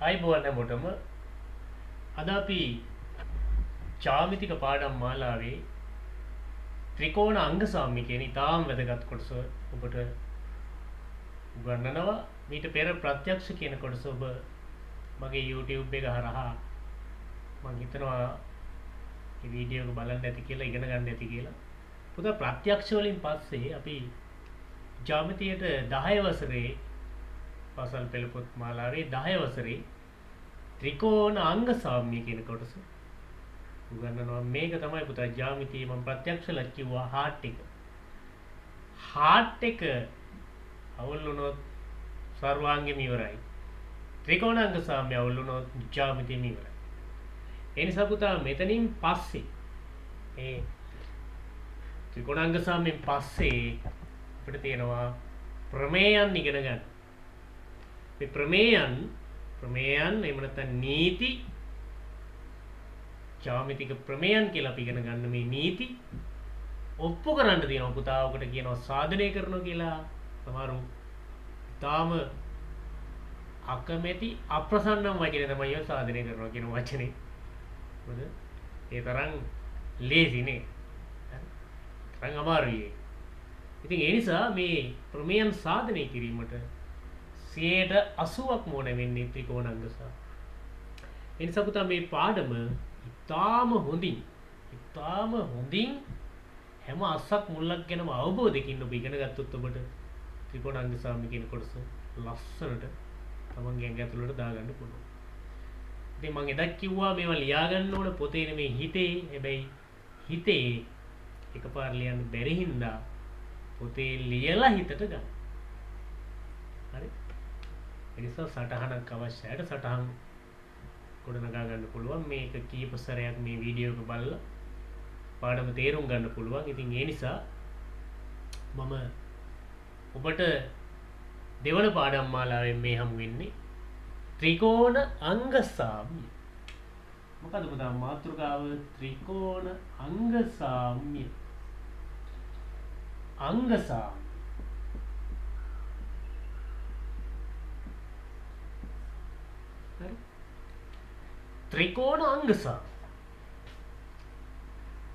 ආයිබෝවන් හැමෝටම අද අපි ජ්‍යාමිතික පාඩම් මාලාවේ ත්‍රිකෝණ අංග සාම්‍ය කියන ඉතාම වැදගත් කොටස ඔබට උගන්වනවා. මීට පෙර ප්‍රත්‍යක්ෂ කියන කොටස ඔබ මගේ YouTube එක හරහා මම හිතනවා මේ වීඩියෝ එක බලන්න ඇති කියලා ඉගෙන ගන්න ඇති කියලා. පුතා ප්‍රත්‍යක්ෂ වලින් පස්සේ අපි ජ්‍යාමිතියට 10 වසරේ පාසල් පෙළ පොත් මාලාවේ 10 වසරේ ත්‍රිකෝණ අංග සාම්‍ය කියන කොටස උගන්වනවා. මේක තමයි පුතා ජ්‍යාමිතිය මම ප්‍රත්‍යක්ෂලා කිව්වා හાર્ට් එක. හાર્ට් එක අවුල් වුණොත් සර්වාංගෙම ඉවරයි. ත්‍රිකෝණ අංග සාම්‍ය අවුල් වුණොත් ජ්‍යාමිතියම ඉවරයි. ඒ නිසා පුතා මෙතනින් පස්සේ මේ ත්‍රිකෝණ අංග සාම්‍යයෙන් පස්සේ අපිට තියෙනවා ප්‍රමේයන් ඉගෙන ගන්න. මේ ප්‍රමේයන් එහෙම නැත්නම් නීති ජ්‍යාමිතික ප්‍රමේයන් කියලා අපි ඉගෙන ගන්න. මේ නීති ඔප්පු කරන්න තියෙනවා පුතා. ඔකට කියනවා සාධනය කරනවා කියලා. සමහරු තාම අකමැති අප්‍රසන්නම් වචනේ තමයි ඔය සාධනය කරනවා කියන වචනේ. මොකද ඒ තරම් ලේසි නේ. තරම් අමාරුයි. ඉතින් ඒ නිසා මේ ප්‍රමේයන් සාධනය කිරීමට 80%ක් මොන වෙන්නේ ත්‍රිකෝණ අංග සාම්‍ය. ඒ නිසා පුතා මේ පාඩම ඉතාම හොඳින් හැම අස්සක් මුල්ලක් ගැනම අවබෝධයකින් ඔබ ඉගෙන ගත්තොත් ඔබට ත්‍රිකෝණ අංග සාම්‍ය කියන කොටස ලස්සනට තමන්ගේ ඇඟ ඇතුළට දාගන්න පුළුවන්. ඉතින් මම එදත් කිව්වා මේවා ලියා ගන්න ඕන පොතේ නෙමෙයි හිතේ. හැබැයි හිතේ එකපාර ලියන්න බැරි හින්දා පොතේ ලියලා හිතට ගන්න. හරි? ඒ නිසා සටහනක් අවශ්‍යයි. සටහන් ගොඩනගා ගන්න පුළුවන්. මේක කීප සැරයක් මේ වීඩියෝ එක බලලා පාඩම තේරුම් ගන්න පුළුවන්. ඉතින් ඒ නිසා මම ඔබට දෙවන පාඩම් මාලාවෙන් මේ හමු වෙන්නේ ත්‍රිකෝණ අංග සාම්‍ය. මොකද පුතා මාතෘකාව ත්‍රිකෝණ අංග සාම්‍ය. අංග සාම්‍ය ත්‍රිකෝණ අංග සාම්‍ය.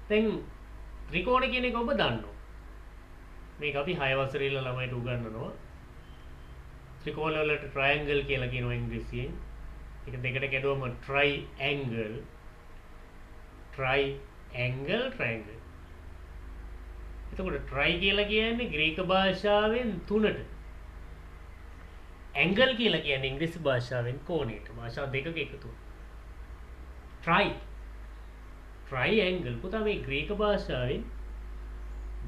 දැන් ත්‍රිකෝණ කියන එක ඔබ දන්නවා. මේක අපි 6 වසරේ ඉන්න ළමයිට උගන්වනවා. ත්‍රිකෝණ වලට ට්‍රයැන්ගල් කියලා කියනවා ඉංග්‍රීසියෙන්. ඒක දෙකට කැඩුවම ට්‍රයිඇන්ගල්. ට්‍රයැන්ගල්. එතකොට ට්‍රයි කියලා කියන්නේ ග්‍රීක භාෂාවෙන් 3ට. ඇන්ගල් කියලා කියන්නේ ඉංග්‍රීසි භාෂාවෙන් කෝණයට. භාෂා දෙකක එකතුව. ට්‍රයිඇන්ගල් පුතා මේ ග්‍රීක භාෂාවෙන්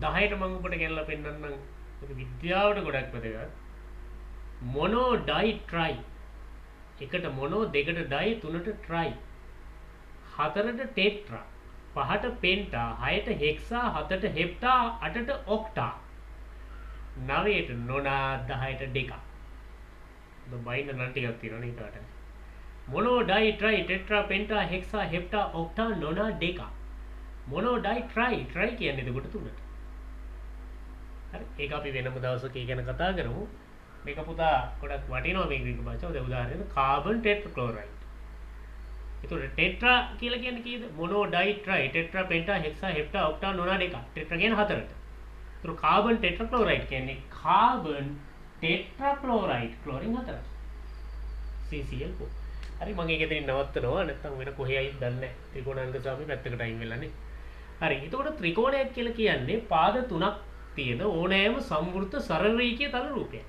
10ට මම ඔබට ගෙනලා පෙන්නන්නම්. ඒක විද්‍යාවට ගොඩක් වැදගත්. මොනෝ ඩයි ට්‍රයි. එකට මොනෝ, දෙකට ඩයි, තුනට ට්‍රයි, හතරට ටෙට්‍රා, පහට පෙන්ටා, හයට හෙක්සා, හතට හෙප්ටා, අටට ඔක්ටා, නවයට නොනා, 10ට ඩෙකා. බයින්න නම් ටිකක් තියෙනවා නේ කාට. මොනෝ ඩයි ට්‍රයි ටෙට්‍රා පෙන්ටා හෙක්සා හෙප්ටා ඔක්ටා නොනා ඩෙකා. මොනෝ ඩයි ට්‍රයි කියන්නේ එතකොට 3ට. හරි. ඒක අපි වෙනම දවසක ගැන කතා කරමු. මේක පුතා ගොඩක් වටිනවා මේ ග්‍රීක භාෂාව. දැන් උදාහරණයක් කාබන් ටෙට්‍රාක්ලෝරයිඩ්. ඒතකොට ටෙට්‍රා කියලා කියන්නේ කීයද? මොනෝ ඩයි ට්‍රයි ටෙට්‍රා පෙන්ටා හෙක්සා හෙප්ටා ඔක්ටා නොනා ඩෙකා. ටෙට්‍රා කියන්නේ 4ට. ඒතකොට කාබන් ටෙට්‍රාක්ලෝරයිඩ් කියන්නේ කාබන් ටෙට්‍රාක්ලෝරයිඩ් ක්ලෝරින් 4ක්. CCl4. හරි මම ඒක එතනින් නවත්තනවා. නැත්නම් වෙන කොහේයි දන්නේ නැහැ. ත්‍රිකෝණ අංග සාම්‍ය පැත්තකට අයින් වෙලානේ. හරි. එතකොට ත්‍රිකෝණයක් කියලා කියන්නේ පාද 3ක් තියෙන ඕනෑම සම්වෘත සරල රේඛීය තල රූපයක්.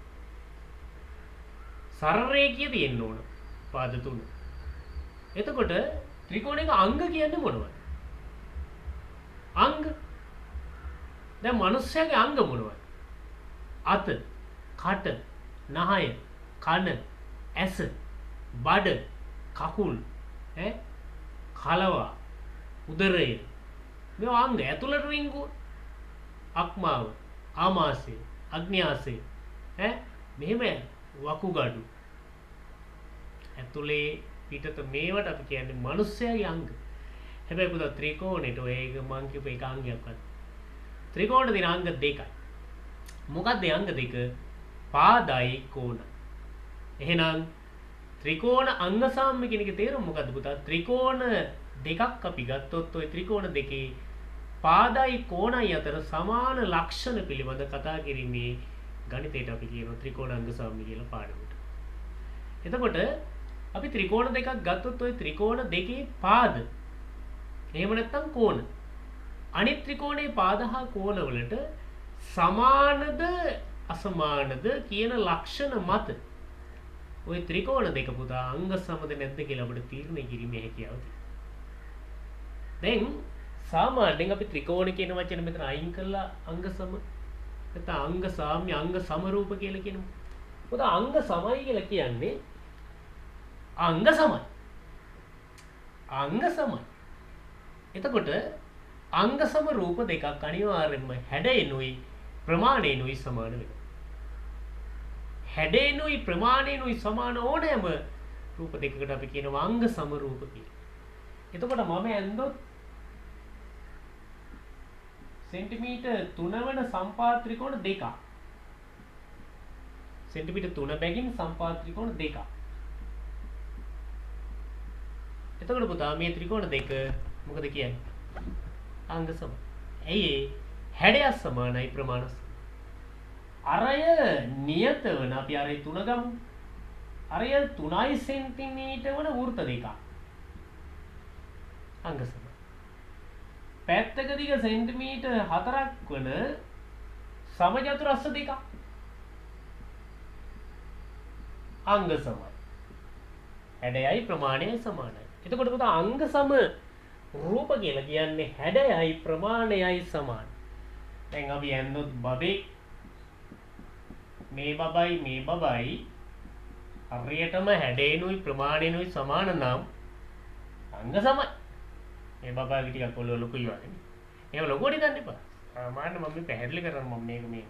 සරල රේඛීය තියෙන්න ඕන පාද 3. එතකොට ත්‍රිකෝණයක අංග කියන්නේ මොනවද? අංග. දැන් මිනිස්සයාගේ අංග මොනවද? අත, කට, නහය, කන, ඇස, බඩ, කකුල්, කලවා, උදරය. මේ අංග ඇතුළට රිංගුව, අක්මාව, ආමාශය, අග්න්‍යාශය, මෙහෙම වකුගඩු. ඇතුලේ පිටත මේවට අපි කියන්නේ මිනිස්සයාගේ අංග. හැබැයි පුතා ත්‍රිකෝණයට ඔය එක මං කියපු එක අංගයක්වත්. ත්‍රිකෝණේ තියෙන අංග දෙකයි. මොකක්ද ඒ අංග දෙක? පාදයි කෝණ. එහෙනම් ත්‍රිකෝණ අංග සාම්‍ය කියන එකේ තේරුම මොකද්ද පුතා? ත්‍රිකෝණ දෙකක් අපි ගත්තොත් ওই ත්‍රිකෝණ දෙකේ පාදයි කෝණයි අතර සමාන ලක්ෂණ පිළිබඳ කතා කිරීමේ ගණිතයට අපි කියනවා ත්‍රිකෝණ අංග සාම්‍ය කියලා පාඩමට. එතකොට අපි ත්‍රිකෝණ දෙකක් ගත්තොත් ওই ත්‍රිකෝණ දෙකේ පාද එහෙම නැත්නම් කෝණ අනිත් ත්‍රිකෝණයේ පාද හා කෝණ වලට සමානද අසමානද කියන ලක්ෂණ මත ওই ත්‍රිකෝණ දෙක පුතා අංග සමද නැද්ද කියලා අපිට තීරණය කිරීමේ හැකියාව තියෙනවා. දැන් සාමාන්‍යයෙන් අපි ත්‍රිකෝණ කියන වචනේ මෙතන අයින් කරලා අංග සම නැත්නම් අංග සාම්‍ය අංග සමරූප කියලා කියනවා. මොකද අංග සමයි කියලා කියන්නේ අංග සමයි. අංග සමයි. එතකොට අංග සම රූප දෙකක් අනිවාර්යෙන්ම හැඩයෙන්ුයි ප්‍රමාණයෙන්ුයි සමාන වෙනවා. හැඩයෙන්ුයි ප්‍රමාණයෙන්ුයි සමාන ඕනෑම රූප දෙකකට අපි කියනවා අංග සම රූප කියලා. එතකොට මම ඇන්දොත් සෙන්ටිමීටර් 3 වන සම්පාද ත්‍රිකෝණ දෙකක්. සෙන්ටිමීටර් 3 බැගින් සම්පාද ත්‍රිකෝණ දෙකක්. එතකොට පුතා මේ ත්‍රිකෝණ දෙක මොකද කියන්නේ? අංග සම. ඇයි හැඩය සමානයි ප්‍රමාණ සම. අරය නියත වන අපි අරය 3 ගමු. අරය 3 සෙන්ටිමීටර් වන වෘත්ත දෙකක්. අංග සම. පැත්තක දිග සෙන්ටිමීටර් 4ක් වන සමචතුරස්‍ර දෙකක්. අංග සමයි. හැඩයයි ප්‍රමාණයයි සමානයි. එතකොට පුතා අංග සම රූප කියලා කියන්නේ හැඩයයි ප්‍රමාණයයි සමාන. දැන් අපි යන්නොත් බබේ මේ බබයි හරියටම හැඩේනුයි ප්‍රමාණේනුයි සමාන නම් අංග සමයි. මේ බබාගේ ටිකක් ඔළුව ලොකුයි වගේ. එහෙම ලොකුවට ගන්න එපා. සාමාන්‍ය මම මේ පැහැදිලි කරනවා මම මේක මේ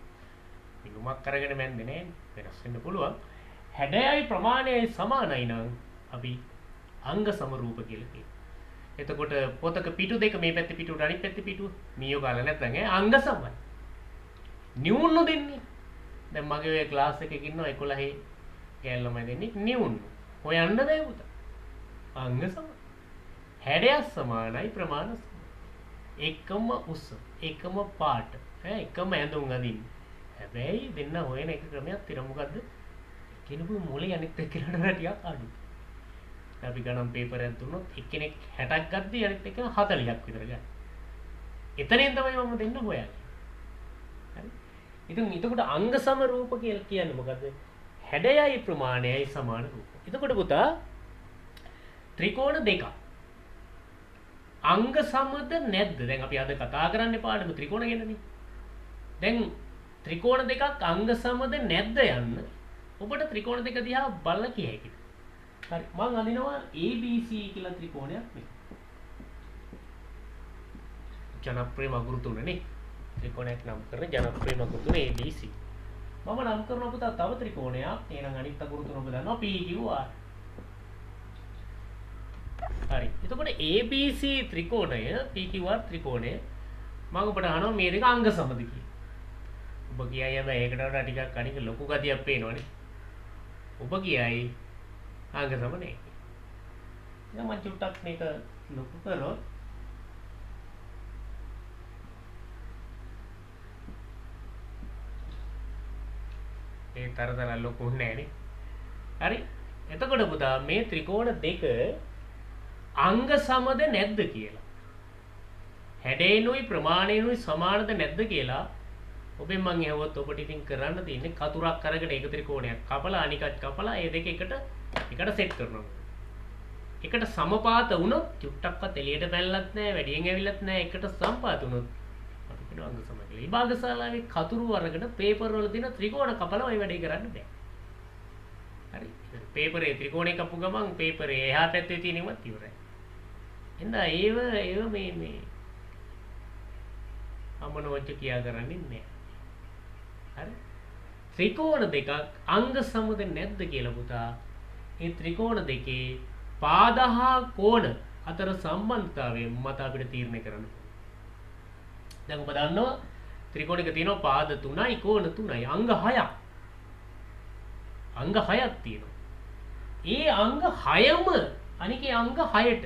නිගමක් අරගෙන මැන්දේ නෑ. වෙනස් වෙන්න පුළුවන්. හැඩයයි ප්‍රමාණයයි සමානයි නම් අපි අංග සම රූප කියලා කියනවා. එතකොට පොතක පිටු දෙක මේ පැත්තේ පිටුට අනිත් පැත්තේ පිටුව මීයෝ ගාලා නැත්නම් අංග සමයි. නියුන්නු දෙන්නේ. දැන් මගේ ඔය ක්ලාස් එකක ඉන්නවා 11 ගෑල් ළමයි දෙන්නේ නියුන්නු. හොයන්න බෑ පුතා. අංග සමයි. හැඩය සමානයි ප්‍රමාණ සමානයි. එකම උස, එකම පාට, එකම ඇඳුම් අඳින්න. හැබැයි දෙන්න හොයන එක ක්‍රමයක් තියෙනවා මොකද්ද? කෙනෙකු මොලේ අනිත් එක්කෙනාට ටිකක් අඩුයි. අපි ගණන් පේපර් එකක් දුන්නොත් එක්කෙනෙක් 60ක් ගද්දී අනිත් එක්කෙනා 40ක් විතර ගන්න. එතනින් තමයි මම දෙන්න හොයන්නේ. හරි. ඉතින් එතකොට අංග සම රූප කියලා කියන්නේ මොකද්ද? හැඩයයි ප්‍රමාණයයි සමාන රූප. එතකොට පුතා ත්‍රිකෝණ දෙකක් අංග සමද නැද්ද? දැන් අපි අද කතා කරන්නේ පාඩම ත්‍රිකෝණ ගැනනේ. දැන් ත්‍රිකෝණ දෙකක් අංග සමද නැද්ද යන්න ඔබට ත්‍රිකෝණ දෙක දිහා බලලා කිය හැකියි. හරි මම අඳිනවා ABC කියලා ත්‍රිකෝණයක් මේ. ජනප්‍රිය මගුරු තුනනේ. ත්‍රිකෝණයක් නම් කරන ජනප්‍රිය මගුරු තුන ABC. මම නම් කරන පුතා තව ත්‍රිකෝණයක්. එහෙනම් අනිත් අකුරු තුන ඔබ දන්නවා PQR. හරි. එතකොට ABC ත්‍රිකෝණය PQR ත්‍රිකෝණය මම ඔබට අහනවා මේ දෙක අංග සමද කියලා. ඔබ කියයි හැබැයි ඒකට වඩා ටිකක් අනික ලොකු ගතියක් පේනවනේ. ඔබ කියයි අංග සම නැහැ. දැන් මම චුට්ටක් මේක ලොකු කරොත් ඒ තරතර ලොකු නෑනේ. හරි. එතකොට පුතා මේ ත්‍රිකෝණ දෙක අංග සමද නැද්ද කියලා. හැඩේනුයි ප්‍රමාණේනුයි සමානද නැද්ද කියලා ඔබෙන් මං ඇහුවොත් ඔබට ඉතින් කරන්න තියෙන්නේ කතුරක් අරගෙන ඒක ත්‍රිකෝණයක් කපලා අනිකත් කපලා ඒ දෙක එකට සෙට් කරනවා. එකට සමපාත වුණොත් චුට්ටක්වත් එළියට පැනලත් නැහැ වැඩියෙන් ඇවිල්ලත් නැහැ එකට සම්පාත වුණොත් අපි කියනවා අංග සම කියලා. විභාග ශාලාවේ කතුරු අරගෙන පේපර් වල තියෙන ත්‍රිකෝණ කපලා ওই වැඩේ කරන්න බෑ. හරි. පේපරේ ත්‍රිකෝණේ කපපු ගමන් පේපරේ එහා පැත්තේ තියෙනවත් ඉවරයි. එහෙනම් ඒව මේ අමනෝච්ච කියා කරන්නේ නැහැ. හරි. ත්‍රිකෝණ දෙකක් අංග සමද නැද්ද කියලා පුතා ඒ ත්‍රිකෝණ දෙකේ පාද හා කෝණ අතර සම්බන්ධතාවය මත අපිට තීරණය කරන්න. දැන් ඔබ දන්නවා ත්‍රිකෝණයක තියෙනවා පාද 3යි කෝණ 3යි අංග 6ක්. අංග 6ක් තියෙනවා. ඒ අංග 6ම අනිකේ අංග 6ට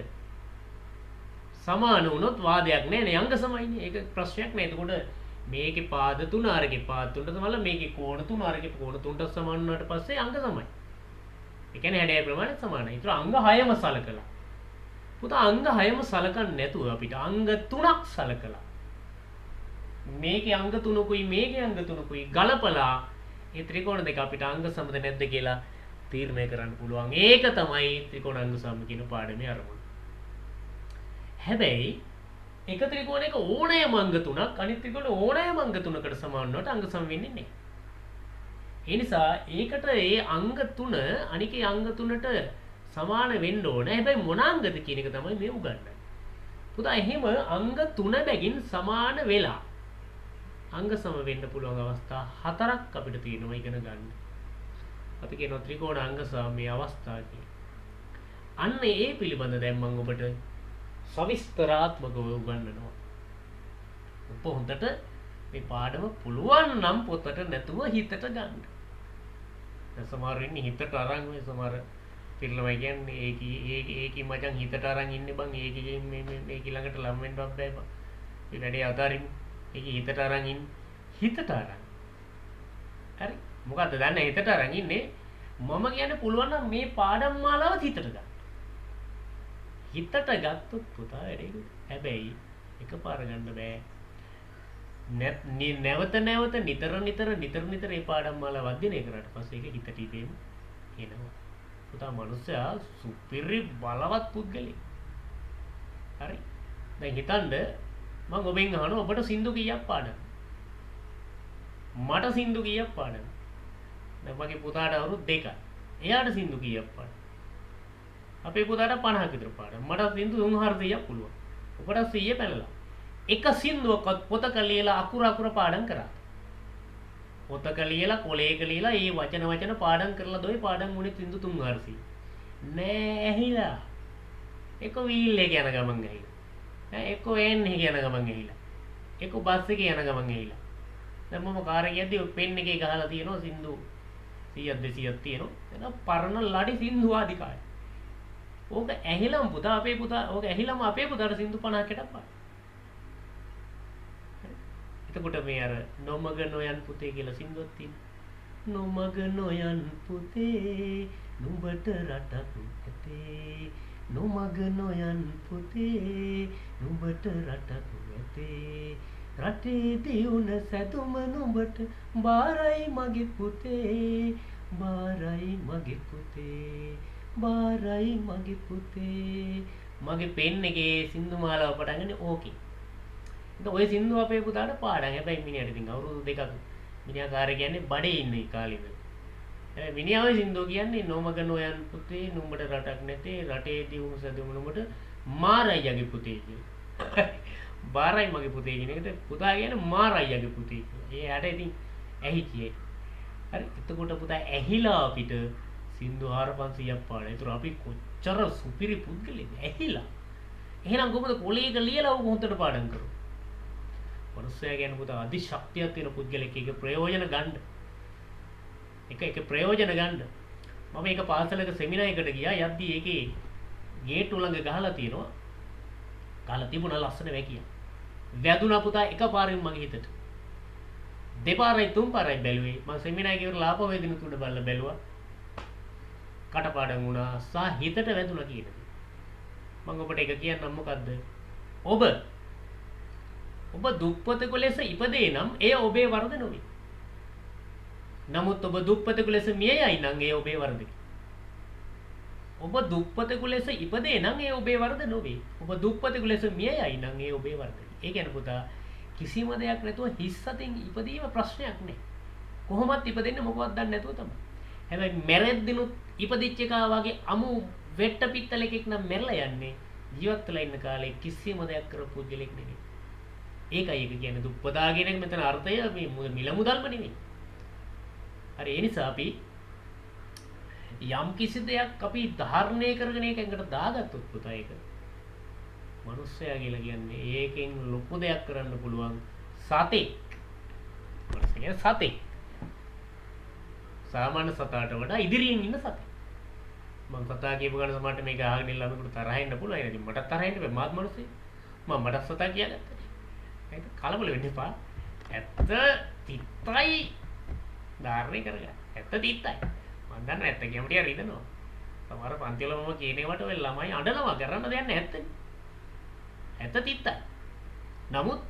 සමාන වුණොත් වාදයක් නෑ නේ අංග සමයිනේ. ඒක ප්‍රශ්නයක් නෑ. එතකොට මේකේ පාද 3 අරගේ පාද 3ට සමාන මේකේ කෝණ 3 අරගේ කෝණ 3ට සමාන වුණාට පස්සේ අංග සමයි. ඒ කියන්නේ හැඩය ප්‍රමාණය සමානයි. ඒතර අංග 6ම සලකලා. පුතා අංග 6ම සලකන්නේ නැතුව අපිට අංග 3ක් සලකලා. මේකේ අංග 3කුයි මේකේ අංග 3කුයි ගලපලා ඒ ත්‍රිකෝණ දෙක අපිට අංග සමද නැද්ද කියලා තීරණය කරන්න පුළුවන්. ඒක තමයි ත්‍රිකෝණාංග සම කියන පාඩමේ අරමුණ. හැබැයි එක ත්‍රිකෝණයක ඕනෑම අංග 3ක් අනිත් ත්‍රිකෝණේ ඕනෑම අංග 3කට සමාන වුණාට අංග සම වෙන්නේ නැහැ. ඒ නිසා ඒකට ඒ අංග 3 අනිකේ අංග 3ට සමාන වෙන්න ඕන. හැබැයි මොන අංගද කියන එක තමයි මේ උගන්වන්නේ. පුතා එහෙම අංග 3 බැගින් සමාන වෙලා අංග සම වෙන්න පුළුවන් අවස්ථා 4ක් අපිට තියෙනවා ඉගෙන ගන්න. අපි කියනවා ත්‍රිකෝණ අංග සමයේ අවස්ථා කියලා. අන්න ඒ පිළිබඳ දැන් මම ඔබට සවිස්තරාත්මකව උගන්වනවා. ඔබ හොඳට මේ පාඩම පුළුවන් නම් පොතට නැතුව හිතට ගන්න. දැන් සමහර වෙන්නේ හිතට අරන් ඔය සමහර පිළිලමයි කියන්නේ ඒකී මචං හිතට අරන් ඉන්නේ බං ඒකී මේ ළඟට ලම් වෙන්නවත් බෑ බං. ඒ වැඩේ අතාරින්න. ඒකී හිතට අරන් ඉන්නේ. හිතට අරන්. හරි. මොකද්ද දන්නේ හිතට අරන් ඉන්නේ. මම කියන්නේ පුළුවන් නම් මේ පාඩම් මාලාවත් හිතට ගන්න. හිතට ගත්තොත් පුතා වැඩේ. හැබැයි එකපාර ගන්න බෑ. නැවත නැවත නිතර මේ පාඩම් මාලාව අධ්‍යයනය කරාට පස්සේ ඒක හිතට ඉදීම එනවා. පුතා මනුස්සයා සුපිරි බලවත් පුද්ගලෙක්. හරි. දැන් හිතන්න මම ඔබෙන් අහනවා ඔබට සින්දු කීයක් පාඩම්? මට සින්දු කීයක් පාඩම්? දැන් මගේ පුතාට අවුරුදු 2යි. එයාට සින්දු කීයක් පාඩම්? අපේ පුතාට 50ක විතර පාඩම්. මට සින්දු 300ක් පුළුවන්. ඔබට 100 පැනලා. එක සින්දුවක්වත් පොතක ලියලා අකුර පාඩම් කරා. පොතක ලියලා කොලේක ලියලා ඒ වචන පාඩම් කරලා දොයි පාඩම් වුණේ සින්දු 300. නෑ ඇහිලා. එක වීල් එක යන ගමන් ඇහිලා. එක වෑන් එක යන ගමන් ඇහිලා. එක බස් එකේ යන ගමන් ඇහිලා. දැන් මම කාර් එකේ යද්දි පෙන් එකේ ගහලා තියෙනවා සින්දු 100ක් 200ක් තියෙනවා. ඒක පරණ ලඩි සින්දු ආදී කාලේ. ඕක ඇහිලම පුතා අපේ පුතා ඕක ඇහිලම අපේ පුතාට සින්දු 50කට පාඩම්. එතකොට මේ අර නොමග නොයන් පුතේ කියලා සින්දුවක් තියෙනවා. නොමග නොයන් පුතේ නුඹට රටක් ඇතේ. නොමග නොයන් පුතේ නුඹට රටක් ඇතේ. රටේ දියුණ සැදුම නුඹට බාරයි මගේ පුතේ. බාරයි මගේ පුතේ. බාරයි මගේ පුතේ. මගේ පෙන් එකේ සින්දු මාලාව පටන් ගන්නේ ඕකේ. ඔය සින්දුව අපේ පුතාට පාඩම්. හැබැයි මිනිහට ඉතින් අවුරුදු 2ක් මිනිහා කාර්ය කියන්නේ බඩේ ඉන්නේ කාලෙද. හැබැයි මිනිහා ඔය සින්දුව කියන්නේ නොමග නොයන් පුතේ නුඹට රටක් නැතේ රටේ දියුණු සැදුම නුඹට මාරයියාගේ පුතේ කියලා. බාරයි මගේ පුතේ කියන එකට පුතා කියන්නේ මාරයියාගේ පුතේ කියලා. එයාට ඉතින් ඇහිච්චේ. හරි. එතකොට පුතා ඇහිලා අපිට සින්දු 4500ක් පාඩම්. ඒතර අපි කොච්චර සුපිරි පුද්ගලෙක්ද ඇහිලා. එහෙනම් කොහොමද කොලේක ලියලා උන් හොතට පාඩම් කරන්නේ? මනුස්සයා ගැන පුතා අධි ශක්තියක් තියෙන පුද්ගලෙක්. ඒක ප්‍රයෝජන ගන්න. එක ප්‍රයෝජන ගන්න. මම එක පාසලක සෙමිනාර් එකකට ගියා. යද්දි ඒකේ ගේට්ටු ළඟ ගහලා තියෙනවා. ගහලා තිබුණා ලස්සන වැකිය. වැදුනා පුතා එකපාරින් මගේ හිතට. දෙපාරයි තුන් පාරයි බැලුවේ. මම සෙමිනාර් එකේ ඉවරලා ආපහු ඒ දින තුන බලලා බැලුවා. කටපාඩම් වුණා. සා හිතට වැදුනා කියන දේ. මම ඔබට එක කියන්නම් මොකද්ද? ඔබ දුප්පතෙකු ලෙස ඉපදේ නම් එය ඔබේ වරද නොවේ. නමුත් ඔබ දුප්පතෙකු ලෙස මිය යයි නම් එය ඔබේ වරදකි. ඔබ දුප්පතෙකු ලෙස ඉපදේ නම් එය ඔබේ වරද නොවේ. ඔබ දුප්පතෙකු ලෙස මිය යයි නම් එය ඔබේ වරදකි. ඒ කියන්නේ පුතා කිසිම දෙයක් නැතුව හිස් අතින් ඉපදීම ප්‍රශ්නයක් නෑ. කොහොමත් ඉපදෙන්නේ මොකවත් දන්නේ නැතුව තමයි. හැබැයි මැරෙද්දිනුත් ඉපදිච්ච එකා වගේ අමු වෙට්ට පිත්තලෙක් නම් මැරලා යන්නේ ජීවත් වෙලා ඉන්න කාලේ කිසිම දෙයක් කරපු පුද්ගලෙක් නෙවෙයි. ඒකයි ඒක කියන්නේ දුප්පතා කියන එක මෙතන අර්ථය මේ මිල මුදල්ම නෙවෙයි. හරි ඒ නිසා අපි යම් කිසි දෙයක් අපි ධාරණය කරගෙන ඒක එකට දාගත්තොත් පුතා ඒක මනුස්සයා කියලා කියන්නේ ඒකෙන් ලොකු දෙයක් කරන්න පුළුවන් සතෙක්. මනුස්සයා කියන්නේ සතෙක්. සාමාන්‍ය සතාට වඩා ඉදිරියෙන් ඉන්න සතෙක්. මම කතා කියපු ගමන් සමහරට මේක අහගෙන ඉන්න ළමයෙකුට තරහ එන්න පුළුවන්. ඉතින් මටත් තරහ එන්න බෑ. මාත් මිනිස්සෙක්. මටත් සතා කියාගත්තා. ඒක කලබල වෙන්න එපා. ඇත්ත තිත්තයි ධාරණය කරගන්න. ඇත්ත තිත්තයි. මම දන්නවා ඇත්ත කියමුට යා රිදෙනවා. සමහර පන්ති වල මම කියන ඒවාට ඔය ළමයි අඬනවා කරන්න දෙයක් නැහැ ඇත්තනේ. ඇත්ත තිත්තයි. නමුත්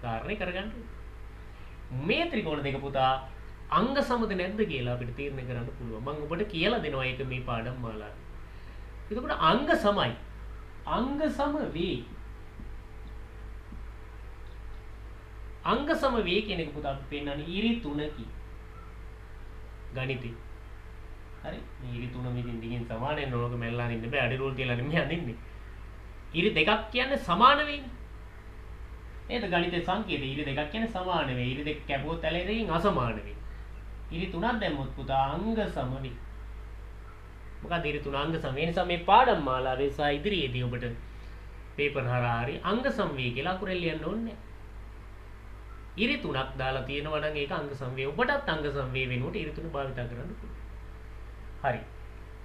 ධාරණය කරගන්න මේ ත්‍රිකෝණ දෙක පුතා අංග සමද නැද්ද කියලා අපිට තීරණය කරන්න පුළුවන්. මම ඔබට කියලා දෙනවා ඒක මේ පාඩම් මාලාවේ. එතකොට අංග සමයි. අංග සම වේ. අංග සම වේ කියන එක පුතා අපි පෙන්නන්නේ ඉරි 3කි. ගණිතේ. හරි. මේ ඉරි 3 මෙදින් දිගින් සමාන වෙන ඕක මෙල්ලා ඉන්න බෑ. අඩි රූල් තියලා නෙමෙයි අඳින්නේ. ඉරි දෙකක් කියන්නේ සමාන වෙන්නේ. නේද? ගණිතේ සංකේතය ඉරි දෙකක් කියන්නේ සමාන වේ. ඉරි දෙක කැපුවොත් ඇලෙරින් අසමාන වේ. ඉරි 3ක් දැම්මොත් පුතා අංග සම වේ. මොකද ඉරි 3 අංග සම. ඒ නිසා මේ පාඩම් මාලාවේ සහ ඉදිරියේදී ඔබට පේපර් හරහා හරි අංග සම වේ කියලා අකුරෙන් ලියන්න ඕනේ. ඉරි 3ක් දාලා තියෙනවා නම් ඒක අංග සම වේ. ඔබටත් අංග සම වේ වෙනුවට ඉරි 3 භාවිත කරන්න පුළුවන්. හරි.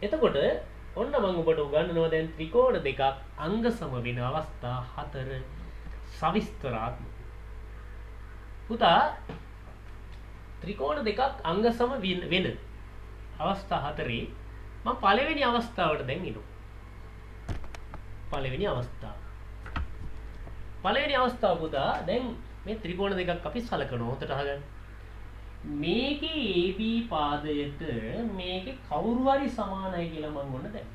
එතකොට ඔන්න මම ඔබට උගන්වනවා දැන් ත්‍රිකෝණ දෙකක් අංග සම වෙන අවස්ථා 4 සවිස්තරාත්මක. පුතා ත්‍රිකෝණ දෙකක් අංග සම වෙන අවස්ථා 4 මම පළවෙනි අවස්ථාවට දැන් එනවා. පළවෙනි අවස්ථාව පුතා දැන් මේ ත්‍රිකෝණ දෙකක් අපි සලකනවා. හොඳට අහගන්න. මේකේ AB පාදයට මේකේ කවුරු හරි සමානයි කියලා මම ඔන්න දැන්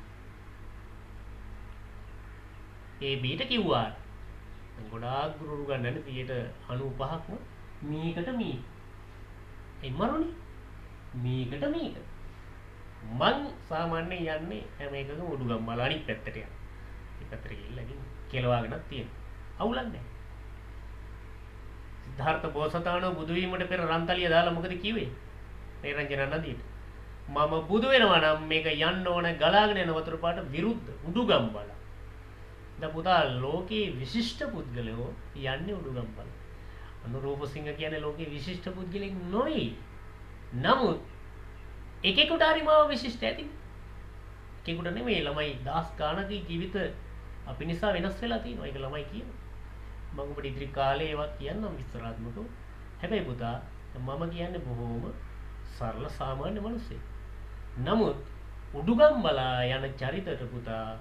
AB ට කිව්වා. දැන් ගොඩාක් ගුරු ගන්නනේ 95%ක්ම මේකට මේ. ඒ මරුනේ. මේකට මේක. මං සාමාන්‍යයෙන් යන්නේ හැම එකකම උඩුගම් බල අනිත් පැත්තට යනවා. මේ පැත්තට ගිහිල්ලා ඉතින් කෙලවාගෙනත් තියෙනවා. අවුලක් නැහැ. සිද්ධාර්ථ බෝසතාණෝ බුදු වීමට පෙර රන්තලිය දාලා මොකද කිව්වේ? මේ රංජන නදියට. මම බුදු වෙනවා නම් මේක යන්න ඕන ගලාගෙන යන වතුර පාට විරුද්ධ උඩුගම් බල. දැන් පුතා ලෝකේ විශිෂ්ට පුද්ගලයෝ යන්නේ උඩුගම් බල. අනුරූපසිංහ කියන්නේ ලෝකේ විශිෂ්ට පුද්ගලෙක් නොවේ. නමුත් එකෙකුට හරි මාව විශිෂ්ට ඇති. එකෙකුට නෙමෙයි ළමයි දහස් ගානක ජීවිත අපි නිසා වෙනස් වෙලා තියෙනවා. ඒක ළමයි කියනවා. මම ඔබට ඉදිරි කාලේ ඒවත් කියන්නම් විස්තරාත්මකව. හැබැයි පුතා මම කියන්නේ බොහොම සරල සාමාන්‍ය මිනිස්සෙක්. නමුත් උඩුගම් බලා යන චරිතයට පුතා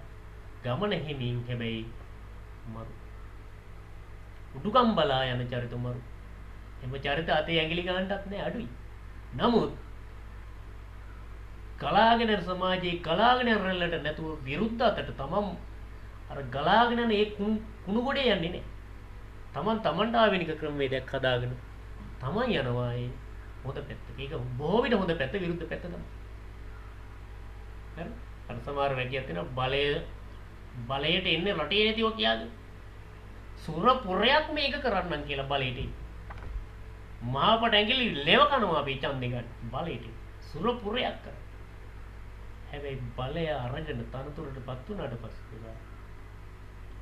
ගමන හිමින් හැබැයි මරු. උඩුගම් බලා යන චරිත මරු. එම චරිත අතේ ඇඟිලි ගන්නටත් නෑ අඩුයි. නමුත් ගලාගෙන යන සමාජයේ ගලාගෙන යන රැල්ලට නැතුව විරුද්ධ අතට තමන් අර ගලාගෙන යන ඒ කුණු ගොඩේ යන්නේ නෑ. තමන්ට ආවෙනික ක්‍රමවේදයක් හදාගෙන තමන් යනවා ඒ හොඳ පැත්ත. ඒක බොහෝ විට හොඳ පැත්ත විරුද්ධ පැත්ත තමයි. හරි? අර සමහර වැකියක් තියෙනවා බලයට එන්නේ රටේ නැතිව කියාද. සුර පුරයක් මේක කරන්නම් කියලා බලයට. මහාපට ඇඟිලි ලෙව කනවා අපි ඡන්දේ ගන්න බලයට. සුර පුරයක් කරා. හැබැයි බලය අරගෙන තනතුරටපත් වුණාට පස්සේ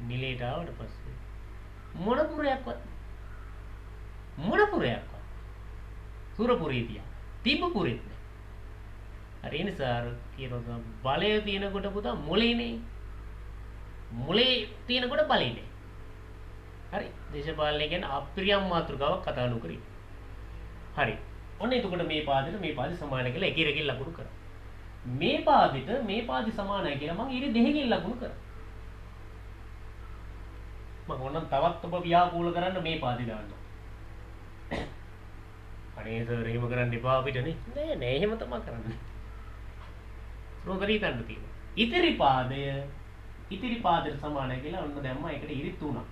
නිලයට ආවට පස්සේ මොන පුරයක්වත් සුරපුරේතිය තිබ්බ පුරෙත් නෑ. හරි ඒ නිසා කියනවා බලය තියෙනකොට පුතා මොලේනේ. මොලේ තියෙනකොට බලේ නෑ. හරි දේශපාලනය කියන්නේ අප්‍රියම් මාතෘකාවක් කතා නොකරයි. හරි ඔන්න එතකොට මේ පාදෙට සමානයි කියලා එක ඉරකින් ලකුණු කරා. මේ පාදෙට සමානයි කියලා මම ඉරි දෙකකින් ලකුණු කරා. මම ඕනම් තවත් ඔබ ව්‍යාකූල කරන්න මේ පාදේ දාන්න. අනේ සර් එහෙම කරන්න එපා අපිටනේ. නෑ එහෙම තමයි කරන්නේ. රෝදරී තන්න තියෙනවා. ඉතිරි පාදයට සමානයි කියලා ඔන්න දැම්මා. ඒකට ඉරි 3ක්.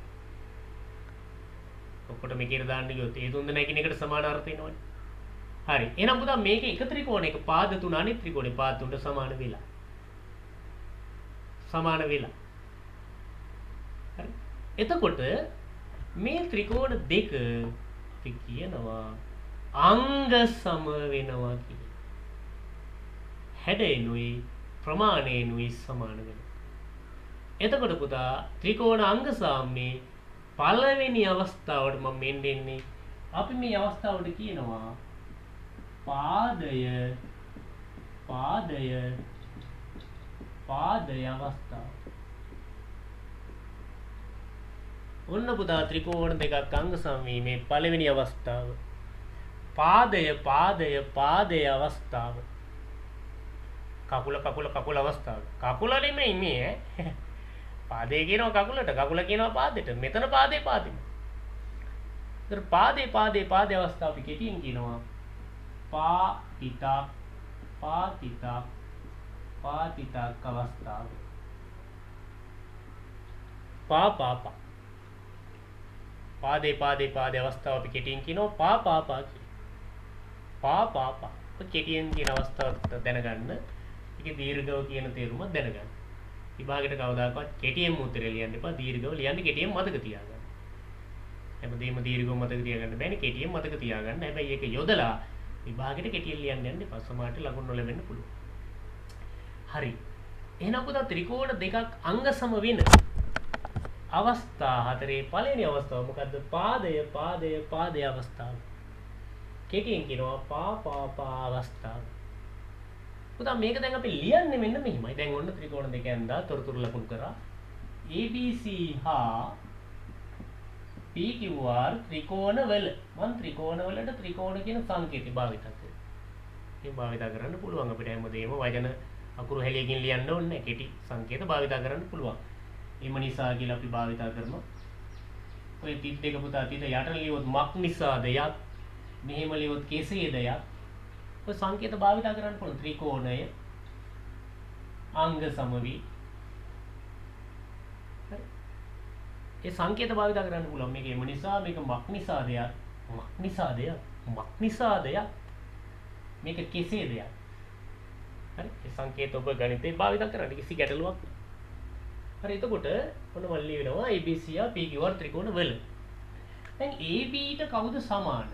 ඔක්කොට මේකේ දාන්න ගියොත් ඒ තුන් දෙනා එකිනෙකට සමාන අර්ථ වෙනවනේ. හරි. එහෙනම් පුතා මේක එක ත්‍රිකෝණයක පාද 3 අනිත් ත්‍රිකෝණේ පාද 3ට සමාන වෙලා. හරි. එතකොට මේ ත්‍රිකෝණ දෙක අපි කියනවා අංග සම වෙනවා කියලා. හැඩෙනුයි ප්‍රමාණයෙන්ුයි සමාන වෙනවා. එතකොට පුතා ත්‍රිකෝණ අංග සාම්‍යයේ පළවෙනි අවස්ථාවට මම මෙන්නේ අපි මේ අවස්ථාවට කියනවා පාදය පාදය අවස්ථාව. ඔන්න පුතා ත්‍රිකෝණ දෙකක් අංග සමවීමේ පළවෙනි අවස්ථාව. පාදය පාදය පාදය අවස්ථාව. කකුල කකුල කකුල අවස්ථාව. කකුල නෙමෙයි මේ පාදේ කියනවා කකුලට, කකුල කියනවා පාදෙට. මෙතන පාදේ පාදෙම. ඒතර පාදේ පාදේ පාදේ අවස්ථාව අපි කෙටියෙන් කියනවා පාතිතක් පාතිතක් පාතිතක් අවස්ථාව. පාපා පාදේ පාදේ පාදේ අවස්ථාව අපි කෙටියෙන් කියනවා පාපාපා කියලා. පාපාපා කෙටියෙන් කියන අවස්ථාව දැනගන්න. ඒකේ දීර්ඝව කියන තේරුම දැනගන්න. විභාගයට කවදාකවත් කෙටියෙන් උත්තරේ ලියන්න එපා. දීර්ඝව ලියන්න, කෙටියෙන් මතක තියාගන්න. හැමදේම දීර්ඝව මතක තියාගන්න බෑනේ. කෙටියෙන් මතක තියාගන්න. හැබැයි ඒක යොදලා විභාගයට කෙටියෙන් ලියන්න යන්න එපා. සමහරට ලකුණු නොලැබෙන්න පුළුවන්. හරි. එහෙනම් පුතා ත්‍රිකෝණ දෙකක් අංග සම වෙන අවස්ථා හතරේ පළවෙනි අවස්ථාව මොකද්ද? පාදය පාදය පාදය අවස්ථාව. කෙටියෙන් කියනවා පාපාපා අවස්ථාව. පුතා මේක දැන් අපි ලියන්නේ මෙන්න මෙහිමයි. දැන් ඔන්න ත්‍රිකෝණ දෙක ඇඳා තොරතුරු ලකුණු කරා. ABC හා PQR ත්‍රිකෝණ වල මම ත්‍රිකෝණ වලට ත්‍රිකෝණ කියන සංකේතය භාවිත කරනවා. මේ භාවිත කරන්න පුළුවන් අපිට හැමදේම වචන අකුරු හැලියකින් ලියන්න ඕනේ නැහැ. කෙටි සංකේත භාවිත කරන්න පුළුවන්. එම නිසා කියලා අපි භාවිත කරනවා. ඔය තිත් දෙක පුතා තිත යට ලියවොත් මක් නිසාද යත්, මෙහෙම ලියවොත් කෙසේද යත්. ඔය සංකේත භාවිත කරන්න පුළුවන්. ත්‍රිකෝණය අංග සමවි. ඒ සංකේත භාවිත කරන්න පුළුවන්. මේක එම නිසා, මේක මක් නිසාද යත්, මක් නිසාද යත්, මක් නිසාද යත්, මේක කෙසේද යත්. හරි. ඒ සංකේත ඔබ ගණිතේ භාවිත කරන්න කිසි ගැටලුවක් නැහැ. හරි. එතකොට ඔන්න මම ලියනවා ABC හා PQR ත්‍රිකෝණ වල. දැන් AB ට කවුද සමාන?